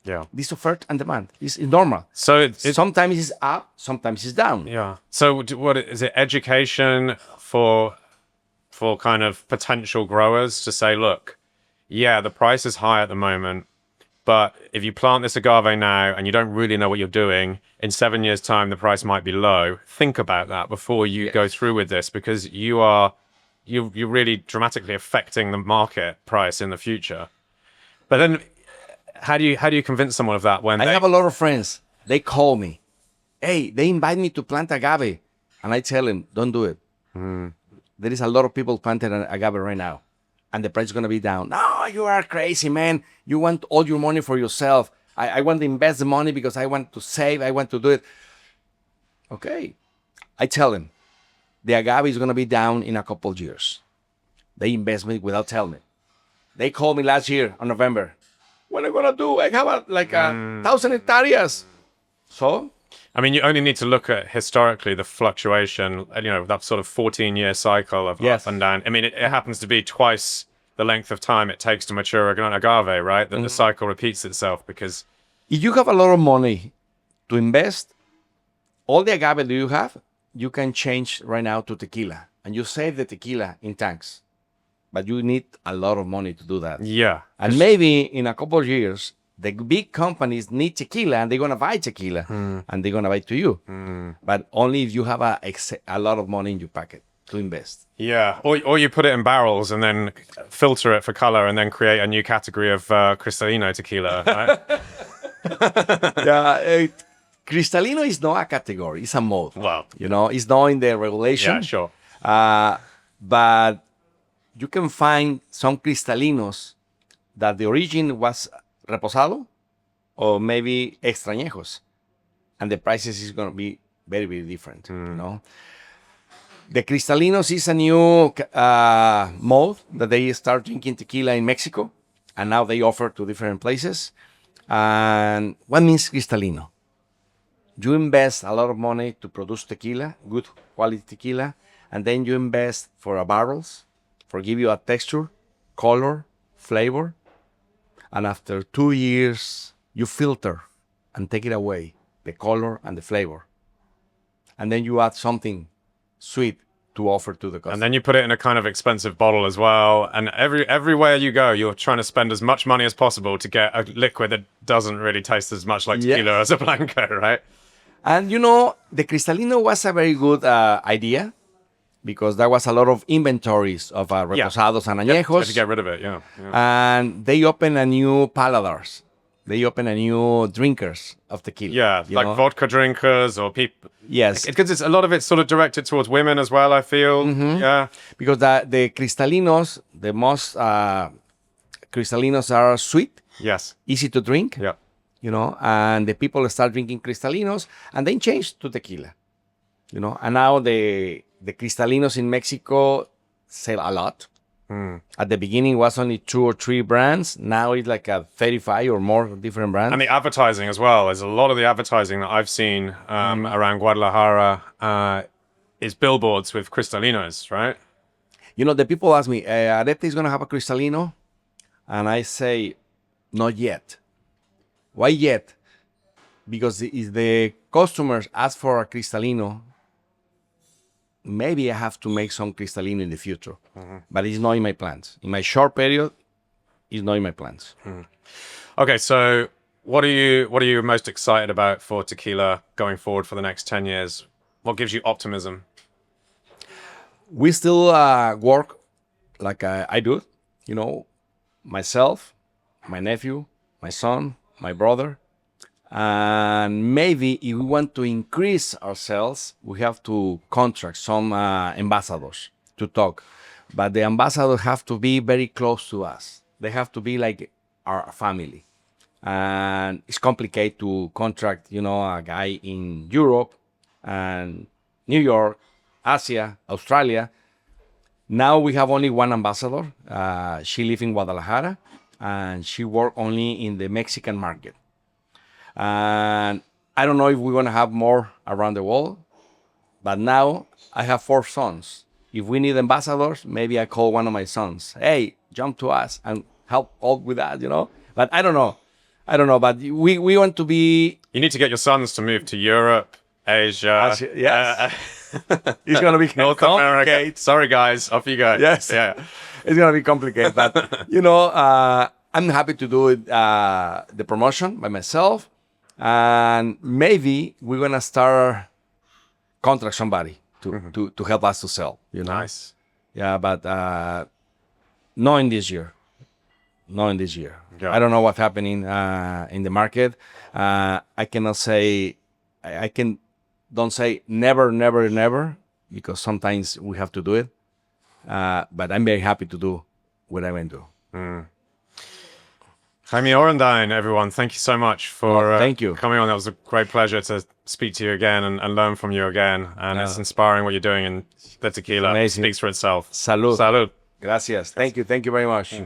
Yeah. This offer and demand is normal. So sometimes it's up, sometimes it's down. Yeah. So what is it? Education for kind of potential growers to say, look, yeah, the price is high at the moment, but if you plant this agave now and you don't really know what you're doing, in 7 years' time the price might be low. Think about that before you go through with this, because you're really dramatically affecting the market price in the future. But then how do you convince someone of that when I have a lot of friends. They call me. Hey, they invite me to plant agave. And I tell them, don't do it. There is a lot of people planting agave right now. And the price is going to be down. No, you are crazy, man. You want all your money for yourself. I want to invest the money because I want to save. I want to do it. Okay. I tell them, the agave is going to be down in a couple of years. They invest me without telling me. They called me last year on November. What am I going to do? I have 1,000 hectares. So? I mean, you only need to look at historically the fluctuation, that sort of 14-year cycle of up and down. I mean, it happens to be twice the length of time it takes to mature an agave, right? That the cycle repeats itself because... If you have a lot of money to invest, all the agave that you have, you can change right now to tequila. And you save the tequila in tanks. But you need a lot of money to do that. Yeah. And maybe in a couple of years, the big companies need tequila and they're going to buy tequila and they're going to buy it to you. But only if you have a lot of money in your pocket to invest. Yeah. Or you put it in barrels and then filter it for color and then create a new category of Cristalino tequila, right? Yeah. Cristalino is not a category. It's a mode. Wow. It's not in the regulation. Yeah, sure. But you can find some Cristalinos that the origin was Reposado or maybe Extrañejos. And the prices is going to be very, very different, The Cristalinos is a new mode that they start drinking tequila in Mexico, and now they offer to different places. And what means Cristalino? You invest a lot of money to produce tequila, good quality tequila, and then you invest for barrels, for give you a texture, color, flavor, and after 2 years, you filter and take it away, the color and the flavor. And then you add something sweet to offer to the customer. And then you put it in a kind of expensive bottle as well. And everywhere you go, you're trying to spend as much money as possible to get a liquid that doesn't really taste as much like tequila as a blanco, right? And you know, the Cristalino was a very good idea because there was a lot of inventories of Reposados and Anejos. To get rid of it, yeah. And they opened a new paladars. They open a new drinkers of tequila. Yeah, like vodka drinkers or people. Yes. Because a lot of it's sort of directed towards women as well, I feel. Yeah. Because the Cristalinos, the most Cristalinos are sweet. Yes. Easy to drink. Yeah. And the people start drinking Cristalinos and then change to tequila. And now the Cristalinos in Mexico sell a lot. At the beginning, it was only 2 or 3 brands. Now it's like 35 or more different brands. And the advertising as well. There's a lot of the advertising that I've seen around Guadalajara is billboards with Cristalinos, right? The people ask me, Arette is going to have a Cristalino? And I say, not yet. Why yet? Because if the customers ask for a Cristalino, maybe I have to make some Cristalino in the future, but it's not in my plans. In my short period, it's not in my plans. Okay, so what are you most excited about for tequila going forward for the next 10 years? What gives you optimism? We still work like I do, myself, my nephew, my son, my brother. And maybe if we want to increase our sales, we have to contract some ambassadors to talk. But the ambassadors have to be very close to us. They have to be like our family. And it's complicated to contract, a guy in Europe and New York, Asia, Australia. Now we have only one ambassador. She lives in Guadalajara and she works only in the Mexican market. And I don't know if we're going to have more around the world, but now I have 4 sons. If we need ambassadors, maybe I call one of my sons. Hey, jump to us and help out with that, But I don't know. But we want to be... You need to get your sons to move to Europe, Asia. Yes. It's going to be North America. Sorry, guys. Off you go. Yes. Yeah. It's going to be complicated. But, I'm happy to do it, the promotion by myself. And maybe we're going to start contract somebody to help us to sell, Nice. Yeah, but not in this year. Yeah. I don't know what's happening in the market. I cannot say, don't say never, because sometimes we have to do it. But I'm very happy to do what I want to do. Jaime Orendain, everyone, thank you so much for thank you. Coming on. That was a great pleasure to speak to you again and learn from you again. And it's inspiring what you're doing, and the tequila speaks for itself. Salud. Salud. Gracias. Thank you very much.